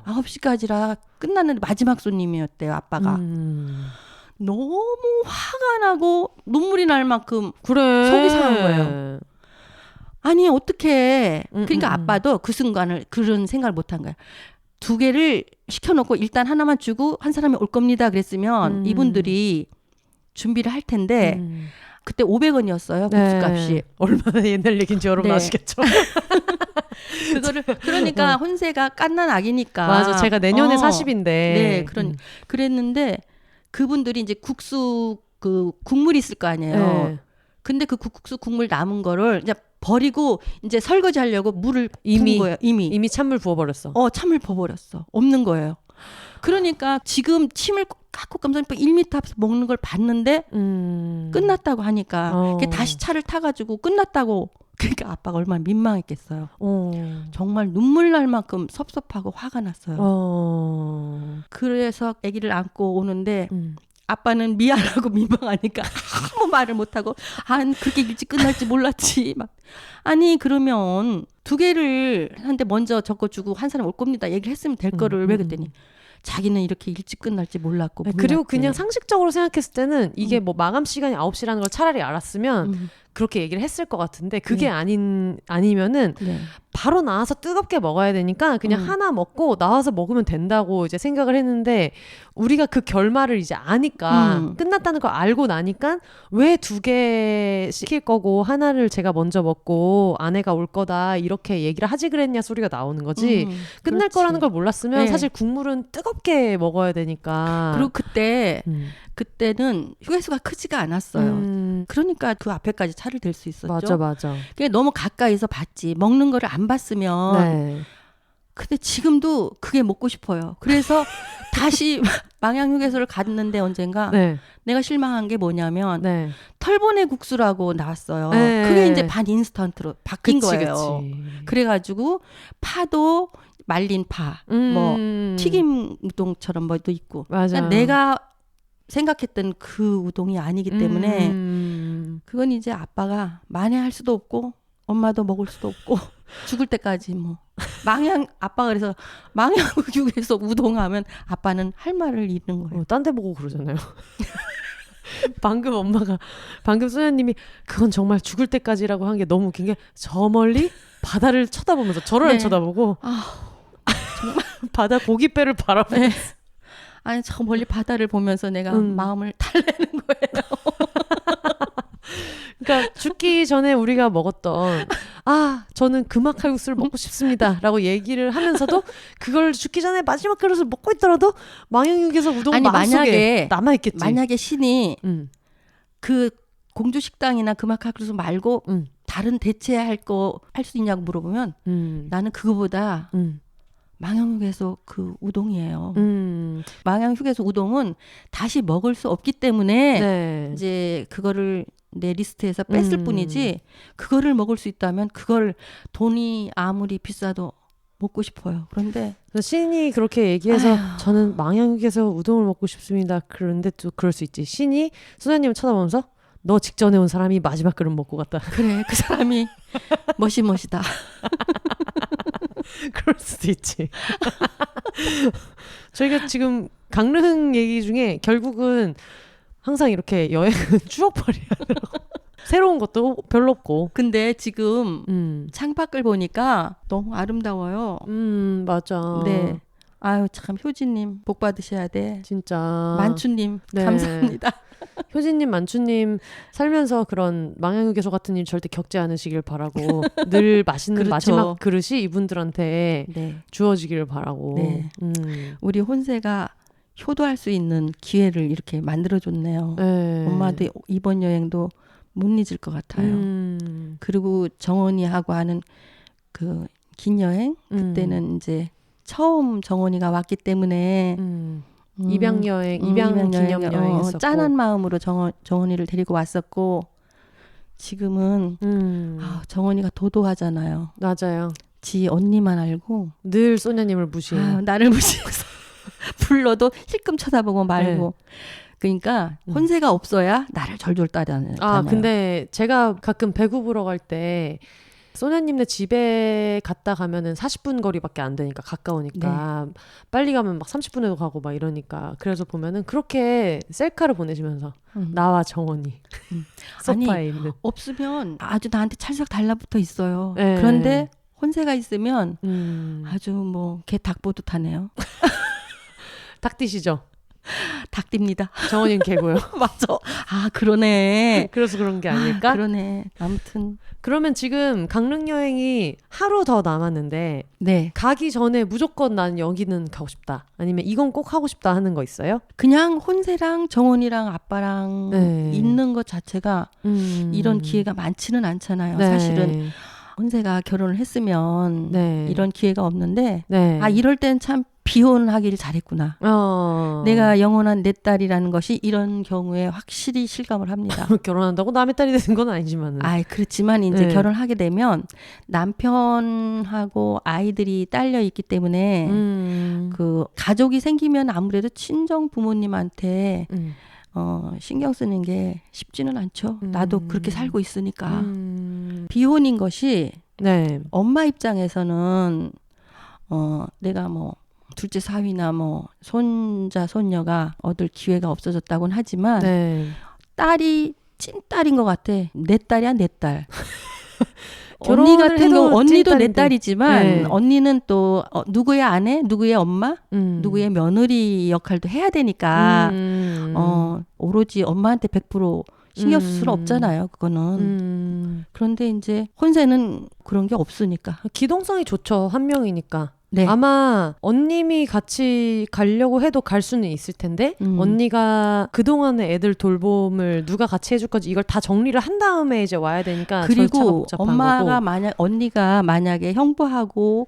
9시까지라 끝났는데 마지막 손님이었대요. 아빠가. 너무 화가 나고 눈물이 날 만큼 그래. 속이 상한 거예요. 아니 어떻게 그러니까 아빠도 그 순간을 그런 생각을 못한 거예요. 2개를 시켜놓고 일단 하나만 주고 한 사람이 올 겁니다. 그랬으면 이분들이 준비를 할 텐데 그때 500원이었어요. 국수값이. 네. 얼마나 옛날 얘기인지 여러분 네. 아시겠죠? 그거를 그러니까 혼세가 깐난 아기니까. 맞아. 제가 내년에 40인데. 네, 그랬는데 그분들이 이제 국수 그 국물이 있을 거 아니에요. 네. 근데 그 국수 국물 남은 거를 이제 버리고 이제 설거지 하려고 물을 부은 거예요. 이미 찬물 부어버렸어. 찬물 부어버렸어. 없는 거예요. 그러니까 지금 침을 깎고 감독님 1m 앞에서 먹는 걸 봤는데 끝났다고 하니까 다시 차를 타가지고 끝났다고. 그러니까 아빠가 얼마나 민망했겠어요. 정말 눈물 날 만큼 섭섭하고 화가 났어요. 그래서 아기를 안고 오는데 아빠는 미안하고 민망하니까 아무 말을 못하고 그렇게 일찍 끝날지 몰랐지. 막 아니 그러면 2개를 한테 먼저 적어주고 한 사람 올 겁니다. 얘기를 했으면 될 거를 왜 그랬더니 자기는 이렇게 일찍 끝날지 몰랐고 그리고 그냥 상식적으로 생각했을 때는 이게 뭐 마감 시간이 9시라는 걸 차라리 알았으면 그렇게 얘기를 했을 것 같은데 그게 아니면은 바로 나와서 뜨겁게 먹어야 되니까 그냥 하나 먹고 나와서 먹으면 된다고 이제 생각을 했는데 우리가 그 결말을 이제 아니까 끝났다는 걸 알고 나니까 왜 2개 시킬 거고 하나를 제가 먼저 먹고 아내가 올 거다 이렇게 얘기를 하지 그랬냐 소리가 나오는 거지. 끝날 거라는 걸 몰랐으면 사실 국물은 뜨겁게 먹어야 되니까. 그리고 그때는 휴게소가 크지가 않았어요. 그러니까 그 앞에까지 차를 댈 수 있었죠. 맞아. 그게 너무 가까이서 봤지. 먹는 거를 안 봤으면. 근데 지금도 그게 먹고 싶어요. 그래서 다시 망향휴게소를 갔는데 언젠가 내가 실망한 게 뭐냐면 털보내 국수라고 나왔어요. 그게 이제 반 인스턴트로 바뀐 거예요. 그래가지고 파도 말린 파, 뭐 튀김 우동처럼 뭐도 있고. 그러니까 내가 생각했던 그 우동이 아니기 때문에 그건 이제 아빠가 만회할 수도 없고 엄마도 먹을 수도 없고 죽을 때까지 뭐 아빠가 그래서 망향휴게소 우동하면 아빠는 할 말을 잃는 거예요. 딴 데 보고 그러잖아요. 방금 소녀님이 그건 정말 죽을 때까지라고 한 게 너무 웃긴 게 저 멀리 바다를 쳐다보면서 저를 안 쳐다보고 정말 바다 고깃배를 바라보면서 아니 저 멀리 바다를 보면서 내가 마음을 달래는 거예요. 그러니까 죽기 전에 우리가 먹었던 저는 금화칼국수를 먹고 싶습니다 라고 얘기를 하면서도 그걸 죽기 전에 마지막 그릇을 먹고 있더라도 망향휴게소 우동은 마음속에 남아있겠지. 만약에 신이 그 공주식당이나 금화칼국수 말고 다른 대체할 거 할 수 있냐고 물어보면 나는 그거보다 망향휴게소 그 우동이에요. 망향휴게소 우동은 다시 먹을 수 없기 때문에 이제 그거를 내 리스트에서 뺐을 뿐이지 그거를 먹을 수 있다면 그걸 돈이 아무리 비싸도 먹고 싶어요. 그런데 신이 그렇게 얘기해서 저는 망향휴게소 우동을 먹고 싶습니다. 그런데 또 그럴 수 있지. 신이 소녀님을 쳐다보면서 너 직전에 온 사람이 마지막 그릇 먹고 갔다. 그래 그 사람이 멋이다. 그럴 수도 있지. 저희가 지금 강릉 얘기 중에 결국은 항상 이렇게 여행은 추억팔이야. 새로운 것도 별로 없고. 근데 지금 창밖을 보니까 너무 아름다워요. 맞아. 네. 아유 참 효진님 복 받으셔야 돼. 진짜. 만추님 감사합니다. 효진님, 만추님 살면서 그런 망향휴게소 같은 일 절대 겪지 않으시길 바라고 늘 맛있는 마지막 그릇이 이분들한테 주어지기를 바라고. 우리 혼세가 효도할 수 있는 기회를 이렇게 만들어줬네요. 엄마도 이번 여행도 못 잊을 것 같아요. 그리고 정원이하고 하는 그 긴 여행 그때는 이제 처음 정원이가 왔기 때문에 입양 기념 여행했었고 짠한 마음으로 정원이를 데리고 왔었고 지금은 정원이가 도도하잖아요. 맞아요. 지 언니만 알고 늘 소녀님을 무시해요. 나를 무시해서 불러도 힐끔 쳐다보고 말고. 그러니까 혼세가 없어야 나를 절절 따라다녀요. 근데 제가 가끔 배구 보러 갈 때 소녀님네 집에 갔다 가면은 40분 거리밖에 안 되니까 가까우니까 빨리 가면 막 30분에도 가고 막 이러니까 그래서 보면은 그렇게 셀카를 보내시면서 나와 정원이 소파에 있는 없으면 아주 나한테 찰싹 달라붙어 있어요. 그런데 혼세가 있으면 아주 뭐 개 닭보듯하네요. 닭띠시죠? 닭띠입니다. 정원이는 개고요. 맞아. 그러네. 그래서 그런 게 아닐까? 그러네. 아무튼 그러면 지금 강릉 여행이 하루 더 남았는데 가기 전에 무조건 난 여기는 가고 싶다. 아니면 이건 꼭 하고 싶다 하는 거 있어요? 그냥 혼세랑 정원이랑 아빠랑 있는 것 자체가 이런 기회가 많지는 않잖아요. 사실은 혼세가 결혼을 했으면 이런 기회가 없는데 이럴 땐 참 비혼하기를 잘했구나. 내가 영원한 내 딸이라는 것이 이런 경우에 확실히 실감을 합니다. 결혼한다고 남의 딸이 되는 건 아니지만은. 그렇지만 이제 결혼하게 되면 남편하고 아이들이 딸려 있기 때문에 그 가족이 생기면 아무래도 친정 부모님한테 신경 쓰는 게 쉽지는 않죠. 나도 그렇게 살고 있으니까. 비혼인 것이 엄마 입장에서는 내가 뭐 둘째 사위나 뭐 손자 손녀가 얻을 기회가 없어졌다고는 하지만 딸이 찐딸인 것 같아. 내 딸이야, 내 딸. 언니 같은 경우 언니도 내 딸이지만 네. 언니는 또 누구의 아내, 누구의 엄마, 누구의 며느리 역할도 해야 되니까 오로지 엄마한테 100% 신경 쓸 수는 없잖아요. 그거는. 그런데 이제 혼세는 그런 게 없으니까. 기동성이 좋죠. 한 명이니까. 네. 아마 언님이 같이 가려고 해도 갈 수는 있을 텐데 언니가 그동안의 애들 돌봄을 누가 같이 해줄 건지 이걸 다 정리를 한 다음에 이제 와야 되니까 그리고 엄마가 거고. 언니가 만약에 형부하고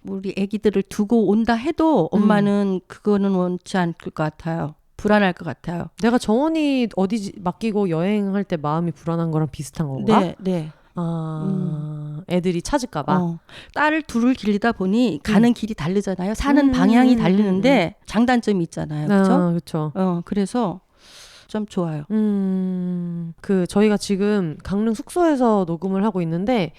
우리 애기들을 두고 온다 해도 엄마는 그거는 원치 않을 것 같아요. 불안할 것 같아요. 내가 정원이 어디 맡기고 여행할 때 마음이 불안한 거랑 비슷한 건가? 네, 네. 애들이 찾을까봐. 딸을 둘을 길리다 보니 가는 길이 다르잖아요. 사는 방향이 다르는데 장단점이 있잖아요. 그렇죠? 그래서 좀 좋아요. 저희가 지금 강릉 숙소에서 녹음을 하고 있는데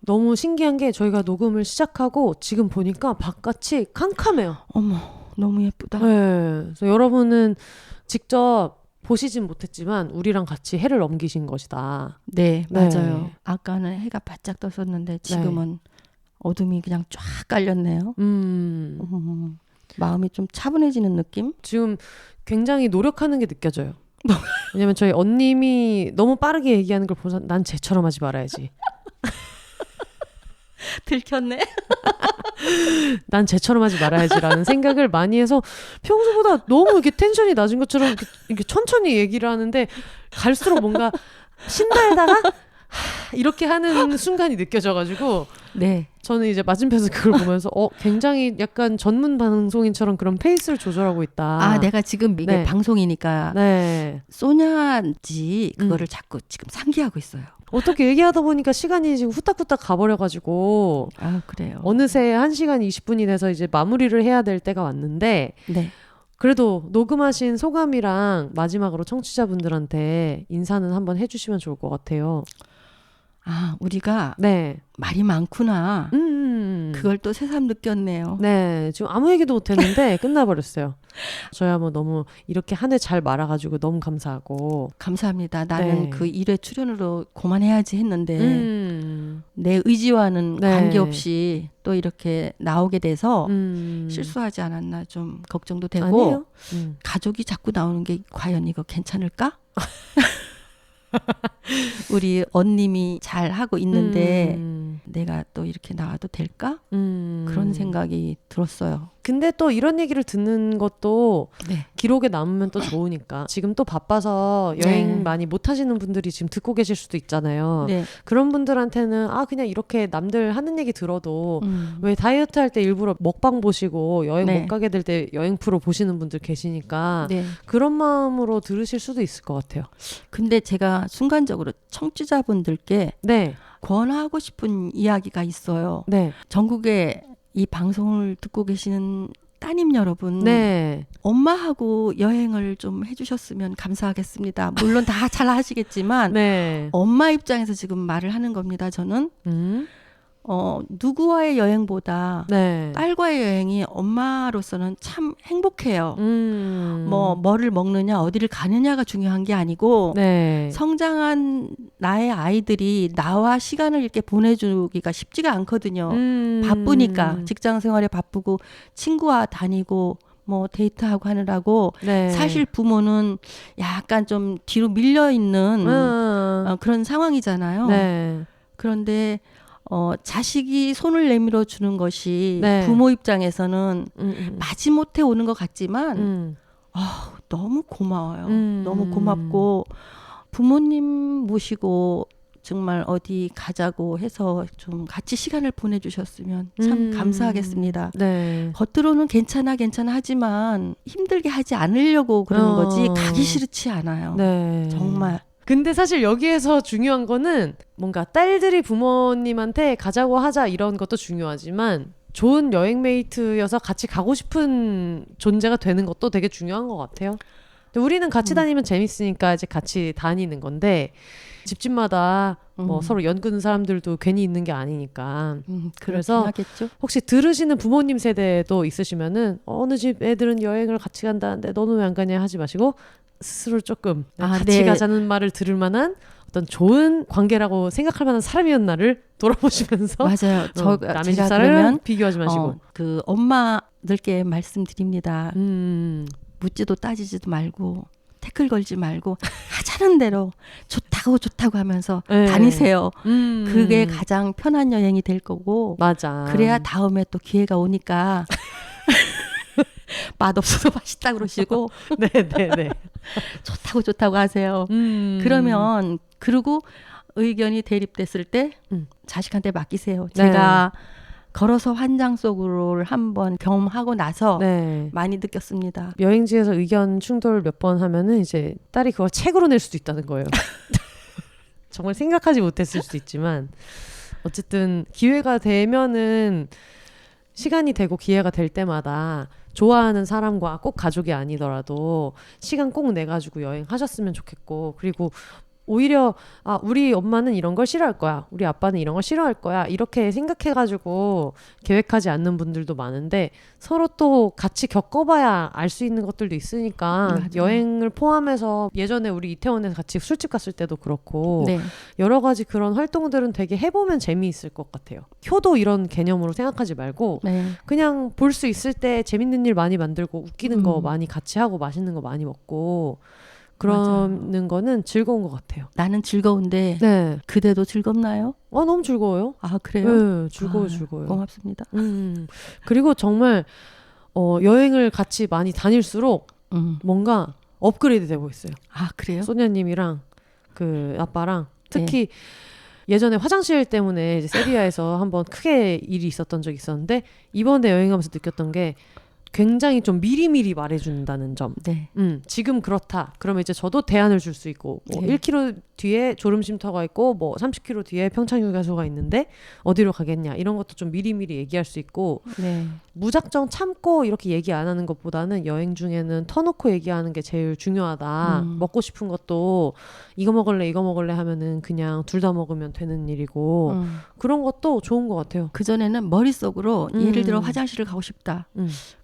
너무 신기한 게 저희가 녹음을 시작하고 지금 보니까 바깥이 캄캄해요. 어머, 너무 예쁘다. 네, 그래서 여러분은 직접 보시진 못했지만 우리랑 같이 해를 넘기신 것이다. 네, 맞아요. 아까는 해가 바짝 떴었는데 지금은 어둠이 그냥 쫙 깔렸네요. 마음이 좀 차분해지는 느낌? 지금 굉장히 노력하는 게 느껴져요. 왜냐면 저희 언님이 너무 빠르게 얘기하는 걸 보면서 난 쟤처럼 하지 말아야지. 들켰네. 난 쟤처럼 하지 말아야지라는 생각을 많이 해서 평소보다 너무 이렇게 텐션이 낮은 것처럼 이렇게 천천히 얘기를 하는데 갈수록 뭔가 신나다가 이렇게 하는 순간이 느껴져가지고 네. 저는 이제 맞은편에서 그걸 보면서 굉장히 약간 전문 방송인처럼 그런 페이스를 조절하고 있다. 아, 내가 지금 이게 방송이니까 소냐인지 그거를 자꾸 지금 상기하고 있어요. 어떻게 얘기하다 보니까 시간이 지금 후딱후딱 가버려가지고 그래요. 어느새 1시간 20분이 돼서 이제 마무리를 해야 될 때가 왔는데 그래도 녹음하신 소감이랑 마지막으로 청취자분들한테 인사는 한번 해주시면 좋을 것 같아요. 우리가 말이 많구나. 그걸 또 새삼 느꼈네요. 네, 지금 아무 얘기도 못했는데 끝나버렸어요. 저야 뭐 너무 이렇게 한 해 잘 말아가지고 너무 감사하고. 감사합니다. 나는 그 1회 출연으로 그만해야지 했는데 내 의지와는 관계없이 또 이렇게 나오게 돼서 실수하지 않았나 좀 걱정도 되고 가족이 자꾸 나오는 게 과연 이거 괜찮을까? 우리 언님이 잘 하고 있는데 내가 또 이렇게 나와도 될까? 그런 생각이 들었어요. 근데 또 이런 얘기를 듣는 것도 기록에 남으면 또 좋으니까. 지금 또 바빠서 여행 많이 못 하시는 분들이 지금 듣고 계실 수도 있잖아요. 그런 분들한테는 그냥 이렇게 남들 하는 얘기 들어도 왜 다이어트 할 때 일부러 먹방 보시고 여행 못 가게 될 때 여행 프로 보시는 분들 계시니까 그런 마음으로 들으실 수도 있을 것 같아요. 근데 제가 순간적으로 청취자분들께 권하고 싶은 이야기가 있어요. 전국에 이 방송을 듣고 계시는 따님 여러분, 엄마하고 여행을 좀 해주셨으면 감사하겠습니다. 물론 다 잘 하시겠지만 엄마 입장에서 지금 말을 하는 겁니다. 저는 누구와의 여행보다 딸과의 여행이 엄마로서는 참 행복해요. 뭐를 먹느냐 어디를 가느냐가 중요한 게 아니고 성장한 나의 아이들이 나와 시간을 이렇게 보내주기가 쉽지가 않거든요. 바쁘니까 직장 생활에 바쁘고 친구와 다니고 뭐 데이트하고 하느라고 사실 부모는 약간 좀 뒤로 밀려있는 그런 상황이잖아요. 그런데 자식이 손을 내밀어 주는 것이 부모 입장에서는 마지못해 오는 것 같지만 너무 고마워요. 너무 고맙고 부모님 모시고 정말 어디 가자고 해서 좀 같이 시간을 보내주셨으면 참 감사하겠습니다. 겉으로는 괜찮아 하지만 힘들게 하지 않으려고 그러는 거지 가기 싫지 않아요. 정말. 근데 사실 여기에서 중요한 거는 뭔가 딸들이 부모님한테 가자고 하자 이런 것도 중요하지만 좋은 여행메이트여서 같이 가고 싶은 존재가 되는 것도 되게 중요한 것 같아요. 근데 우리는 같이 다니면 재밌으니까 이제 같이 다니는 건데 집집마다 뭐 서로 연근 사람들도 괜히 있는 게 아니니까. 그래서 하겠죠? 혹시 들으시는 부모님 세대도 있으시면은 어느 집 애들은 여행을 같이 간다는데 너는 왜 안 가냐 하지 마시고 스스로 조금 아, 같이 네. 가자는 말을 들을 만한 어떤 좋은 관계라고 생각할 만한 사람이었나를 돌아보시면서 맞아요. 남의 제가 집사를 그러면 비교하지 마시고 그 엄마들께 말씀드립니다. 묻지도 따지지도 말고 태클 걸지 말고 하자는 대로 좋다고 하면서 네. 다니세요. 그게 가장 편한 여행이 될 거고 맞아. 그래야 다음에 또 기회가 오니까 맛없어도 맛있다 그러시고 네네네. 좋다고 하세요. 그러면 그리고 의견이 대립됐을 때 자식한테 맡기세요. 네. 제가 걸어서 환장 속으로를 한번 경험하고 나서 네. 많이 느꼈습니다. 여행지에서 의견 충돌 몇 번 하면은 이제 딸이 그걸 책으로 낼 수도 있다는 거예요. 정말 생각하지 못했을 수도 있지만 어쨌든 기회가 되면은 시간이 되고 기회가 될 때마다 좋아하는 사람과 꼭 가족이 아니더라도 시간 꼭 내가지고 여행하셨으면 좋겠고 그리고 오히려 우리 엄마는 이런 걸 싫어할 거야. 우리 아빠는 이런 걸 싫어할 거야. 이렇게 생각해가지고 계획하지 않는 분들도 많은데 서로 또 같이 겪어봐야 알 수 있는 것들도 있으니까 맞아요. 여행을 포함해서 예전에 우리 이태원에서 같이 술집 갔을 때도 그렇고 네. 여러 가지 그런 활동들은 되게 해보면 재미있을 것 같아요. 효도 이런 개념으로 생각하지 말고 네. 그냥 볼 수 있을 때 재밌는 일 많이 만들고 웃기는 거 많이 같이 하고 맛있는 거 많이 먹고 그러는 맞아요. 거는 즐거운 것 같아요. 나는 즐거운데 네. 그대도 즐겁나요? 너무 즐거워요. 아 그래요? 네, 즐거워요. 고맙습니다. 그리고 정말 여행을 같이 많이 다닐수록 뭔가 업그레이드 되고 있어요. 아 그래요? 소냐님이랑 그 아빠랑 특히 예전에 화장실 때문에 이제 세비야에서 한번 크게 일이 있었던 적이 있었는데 이번에 여행하면서 느꼈던 게 굉장히 좀 미리미리 말해준다는 점. 네. 지금 그렇다. 그러면 이제 저도 대안을 줄 수 있고 뭐 네. 1km 뒤에 졸음쉼터가 있고 뭐 30km 뒤에 평창휴게소가 있는데 어디로 가겠냐 이런 것도 좀 미리미리 얘기할 수 있고 네. 무작정 참고 이렇게 얘기 안 하는 것보다는 여행 중에는 터놓고 얘기하는 게 제일 중요하다. 먹고 싶은 것도 이거 먹을래 하면은 그냥 둘 다 먹으면 되는 일이고 그런 것도 좋은 것 같아요. 그전에는 머릿속으로 예를 들어 화장실을 가고 싶다.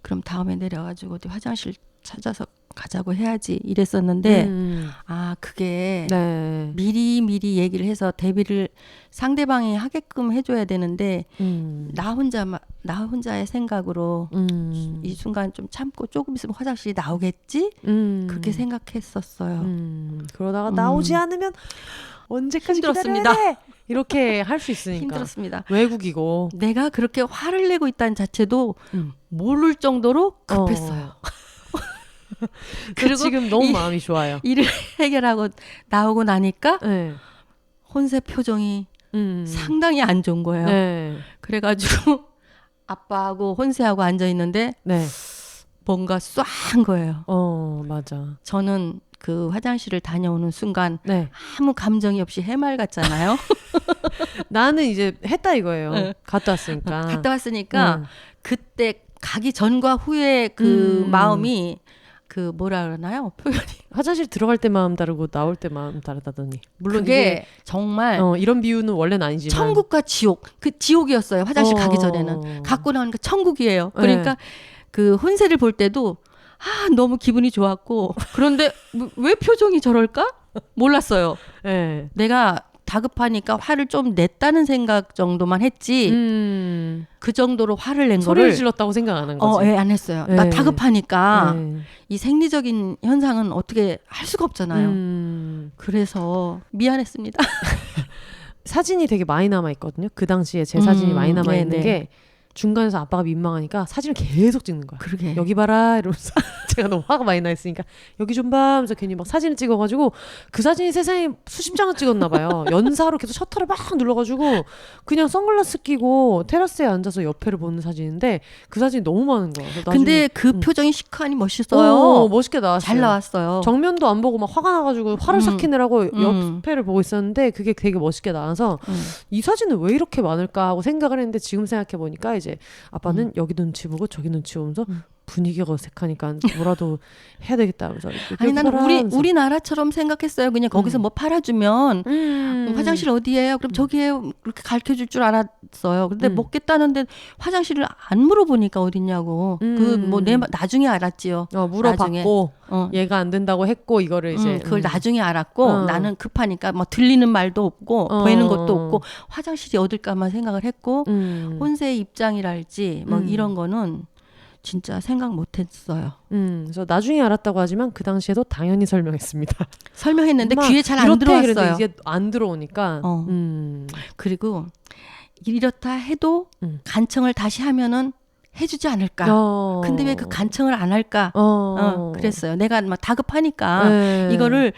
그럼 다음에 내려가지고 어디 화장실 찾아서 가자고 해야지 이랬었는데 그게 네. 미리 얘기를 해서 대비를 상대방이 하게끔 해줘야 되는데 나 혼자의 생각으로 이 순간 좀 참고 조금 있으면 화장실이 나오겠지 그렇게 생각했었어요. 그러다가 나오지 않으면 언제까지 힘들었습니다. 기다려야 돼? 이렇게 할 수 있으니까. 힘들었습니다. 외국이고 내가 그렇게 화를 내고 있다는 자체도 모를 정도로 급했어요. 그리고 지금 너무 마음이 좋아요. 일을 해결하고 나오고 나니까 네. 혼세 표정이 상당히 안 좋은 거예요. 네. 그래가지고 아빠하고 혼세하고 앉아 있는데 네. 뭔가 쏴한 거예요. 맞아. 저는 그 화장실을 다녀오는 순간 네. 아무 감정이 없이 해맑았잖아요. 나는 이제 했다 이거예요. 네. 갔다 왔으니까. 갔다 왔으니까 그때 가기 전과 후에 그 마음이 그 뭐라 그러나요? 표현이. 화장실 들어갈 때 마음 다르고 나올 때 마음 다르다더니. 물론 그게 정말 이런 비유는 원래는 아니지만 천국과 지옥. 그 지옥이었어요. 화장실 가기 전에는. 갖고 나오니까 천국이에요. 그러니까 네. 그 혼세를 볼 때도 너무 기분이 좋았고 그런데 왜 표정이 저럴까? 몰랐어요. 네. 내가 다급하니까 화를 좀 냈다는 생각 정도만 했지 그 정도로 화를 낸 소리를 거를 질렀다고 생각 안 한 거지. 안 했어요. 네. 나 다급하니까 네. 이 생리적인 현상은 어떻게 할 수가 없잖아요. 그래서 미안했습니다. 사진이 되게 많이 남아있거든요. 그 당시에 제 사진이 많이 남아있는 네네. 게 중간에서 아빠가 민망하니까 사진을 계속 찍는 거야. 그러게. 여기 봐라 이러면서 제가 너무 화가 많이 나 있으니까 여기 좀 봐 하면서 괜히 막 사진을 찍어가지고 그 사진이 세상에 수십 장을 찍었나 봐요. 연사로 계속 셔터를 막 눌러가지고 그냥 선글라스 끼고 테라스에 앉아서 옆에를 보는 사진인데 그 사진이 너무 많은 거야. 근데 그 표정이 시크하니 멋있어요. 멋있게 나왔어요. 잘 나왔어요. 정면도 안 보고 막 화가 나가지고 화를 삭히느라고 옆에를 보고 있었는데 그게 되게 멋있게 나와서 이 사진은 왜 이렇게 많을까 하고 생각을 했는데 지금 생각해 보니까 이제 아빠는 여기 눈치 보고 저기 눈치 보면서 분위기가 어색하니까 뭐라도 해야 되겠다. 그래서 아니 난 우리나라처럼 생각했어요. 그냥 거기서 뭐 팔아주면 화장실 어디예요? 그럼 저기에요. 그렇게 가르쳐줄 줄 알았어요. 근데 먹겠다는데 화장실을 안 물어보니까 어딨냐고. 그 뭐 나중에 알았지요. 물어봤고 얘가 안 된다고 했고 이거를 이제 그걸 나중에 알았고 나는 급하니까 뭐 들리는 말도 없고 보이는 것도 없고 화장실이 어딜까만 생각을 했고 혼세의 입장이랄지 뭐 이런 거는 진짜 생각 못했어요. 그래서 나중에 알았다고 하지만 그 당시에도 당연히 설명했습니다. 설명했는데 귀에 잘 안 들어왔어요. 이게 안 들어오니까. 그리고 이렇다 해도 간청을 다시 하면은 해주지 않을까. 근데 왜 그 간청을 안 할까. 그랬어요. 내가 막 다급하니까 이거를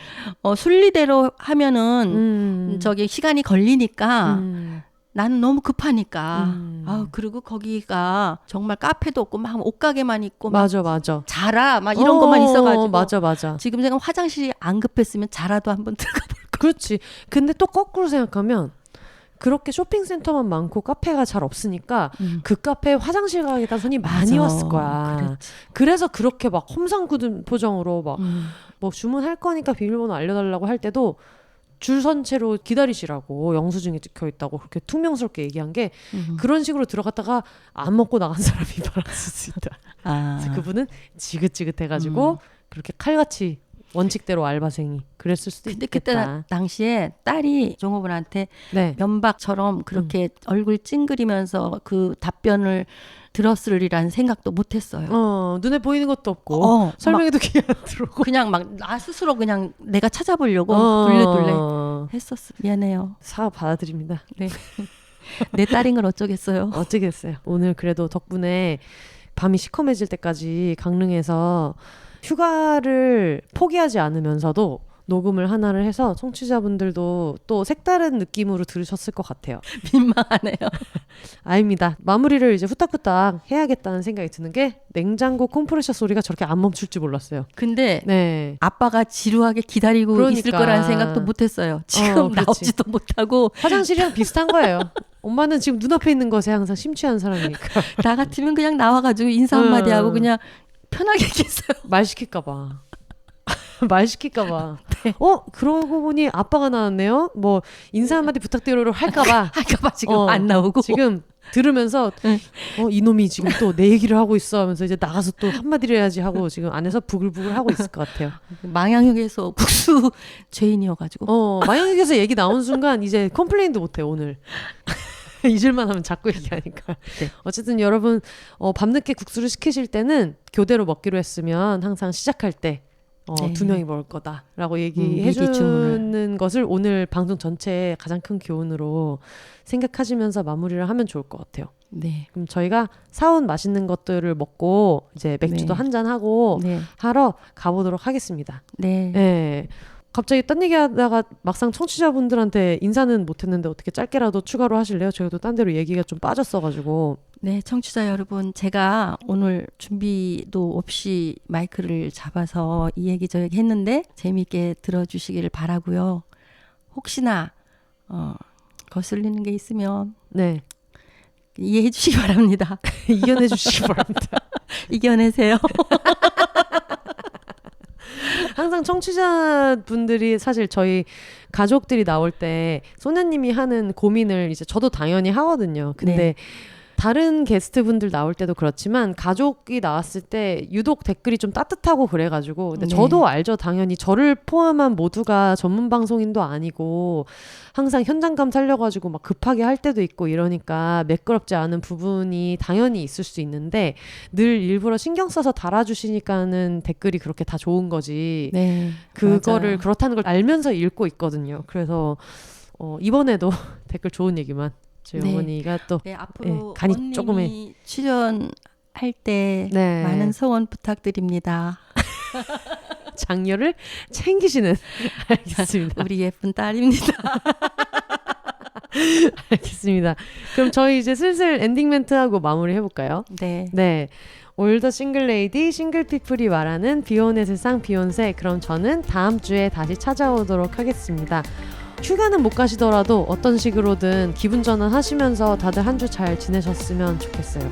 순리대로 하면은 저기 시간이 걸리니까 나는 너무 급하니까. 그리고 거기가 정말 카페도 없고 막 옷가게만 있고 맞아. 자라 막 이런 것만 있어가지고. 맞아. 지금 제가 화장실이 안 급했으면 자라도 한번 들어가 볼까. 그렇지. 근데 또 거꾸로 생각하면 그렇게 쇼핑센터만 많고 카페가 잘 없으니까 그 카페에 화장실 가게다 손이 많이 왔을 거야. 그렇지. 그래서 그렇게 막 험상궂은 표정으로 막 뭐 주문할 거니까 비밀번호 알려달라고 할 때도 줄 선 채로 기다리시라고 영수증이 찍혀 있다고 그렇게 퉁명스럽게 얘기한 게 그런 식으로 들어갔다가 안 먹고 나간 사람이 많았을 수 있다. 그래서 그분은 지긋지긋해가지고 그렇게 칼같이 원칙대로 알바생이 그랬을 수도 근데 있겠다. 그때 당시에 딸이 종업원한테 네. 면박처럼 그렇게 얼굴 찡그리면서 그 답변을 들었으리라는 생각도 못했어요. 눈에 보이는 것도 없고 설명해도 귀에 안 들어오고 그냥 막 나 스스로 그냥 내가 찾아보려고 둘레둘레 했었어. 미안해요. 사과 받아드립니다. 네. 내 딸인 걸 어쩌겠어요. 어쩌겠어요. 오늘 그래도 덕분에 밤이 시커매질 때까지 강릉에서 휴가를 포기하지 않으면서도 녹음을 하나를 해서 청취자분들도 또 색다른 느낌으로 들으셨을 것 같아요. 민망하네요. 아닙니다. 마무리를 이제 후딱후딱 해야겠다는 생각이 드는 게 냉장고 컴프레셔 소리가 저렇게 안 멈출 줄 몰랐어요. 근데 네. 아빠가 지루하게 기다리고 그러니까. 있을 거라는 생각도 못했어요. 지금 나오지도 못하고. 화장실이랑 비슷한 거예요. 엄마는 지금 눈앞에 있는 것에 항상 심취한 사람이니까. 나 같으면 그냥 나와가지고 인사 한마디 하고 그냥 편하게 있겠어요. 말 시킬까 봐. 말 시킬까 봐. 네. 그러고 보니 아빠가 나왔네요. 뭐 인사 한마디 부탁드려를 할까 봐. 지금 안 나오고. 지금 들으면서 이놈이 지금 또 내 얘기를 하고 있어 하면서 이제 나가서 또 한마디를 해야지 하고 지금 안에서 부글부글 하고 있을 것 같아요. 망향역에서 국수 죄인이어가지고. 망향역에서 얘기 나온 순간 이제 컴플레인도 못해 오늘. 잊을만 하면 자꾸 얘기하니까. 네. 어쨌든 여러분 밤늦게 국수를 시키실 때는 교대로 먹기로 했으면 항상 시작할 때 네. 2명이 먹을 거다라고 얘기해 주는 것을 오늘 방송 전체의 가장 큰 교훈으로 생각하시면서 마무리를 하면 좋을 것 같아요. 네. 그럼 저희가 사온 맛있는 것들을 먹고 이제 맥주도 한잔하고 하러 가보도록 하겠습니다. 네. 네. 갑자기 딴 얘기하다가 막상 청취자분들한테 인사는 못했는데 어떻게 짧게라도 추가로 하실래요? 저희도 딴 데로 얘기가 좀 빠졌어가지고. 네, 청취자 여러분, 제가 오늘 준비도 없이 마이크를 잡아서 이 얘기 저 얘기 했는데 재미있게 들어주시기를 바라고요. 혹시나 거슬리는 게 있으면 이해해 주시기 바랍니다. 이겨내 주시기 바랍니다. 이겨내세요. 항상 청취자분들이 사실 저희 가족들이 나올 때 소녀님이 하는 고민을 이제 저도 당연히 하거든요. 근데 다른 게스트분들 나올 때도 그렇지만 가족이 나왔을 때 유독 댓글이 좀 따뜻하고 그래가지고 근데 저도 알죠. 당연히 저를 포함한 모두가 전문 방송인도 아니고 항상 현장감 살려가지고 막 급하게 할 때도 있고 이러니까 매끄럽지 않은 부분이 당연히 있을 수 있는데 늘 일부러 신경 써서 달아주시니까는 댓글이 그렇게 다 좋은 거지. 그거를 맞아요. 그렇다는 걸 알면서 읽고 있거든요. 그래서 이번에도 댓글 좋은 얘기만 저희 어머니가 또 앞으로 간이 조금에 출연할 때 많은 소원 부탁드립니다. 장녀를 챙기시는 알겠습니다. 우리 예쁜 딸입니다. 알겠습니다. 그럼 저희 이제 슬슬 엔딩 멘트하고 마무리 해볼까요? 네. 올더 싱글레이디 싱글피플이 말하는 비혼의 세상 비욘세. 그럼 저는 다음 주에 다시 찾아오도록 하겠습니다. 휴가는 못 가시더라도 어떤 식으로든 기분 전환 하시면서 다들 한 주 잘 지내셨으면 좋겠어요.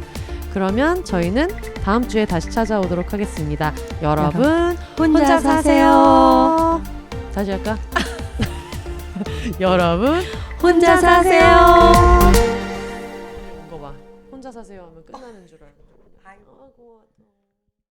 그러면 저희는 다음 주에 다시 찾아오도록 하겠습니다. 여러분 혼자 사세요. 다시 할까? 여러분 혼자 사세요. 이거 봐. 혼자 사세요 하면 끝나는 줄 알고. 아이고.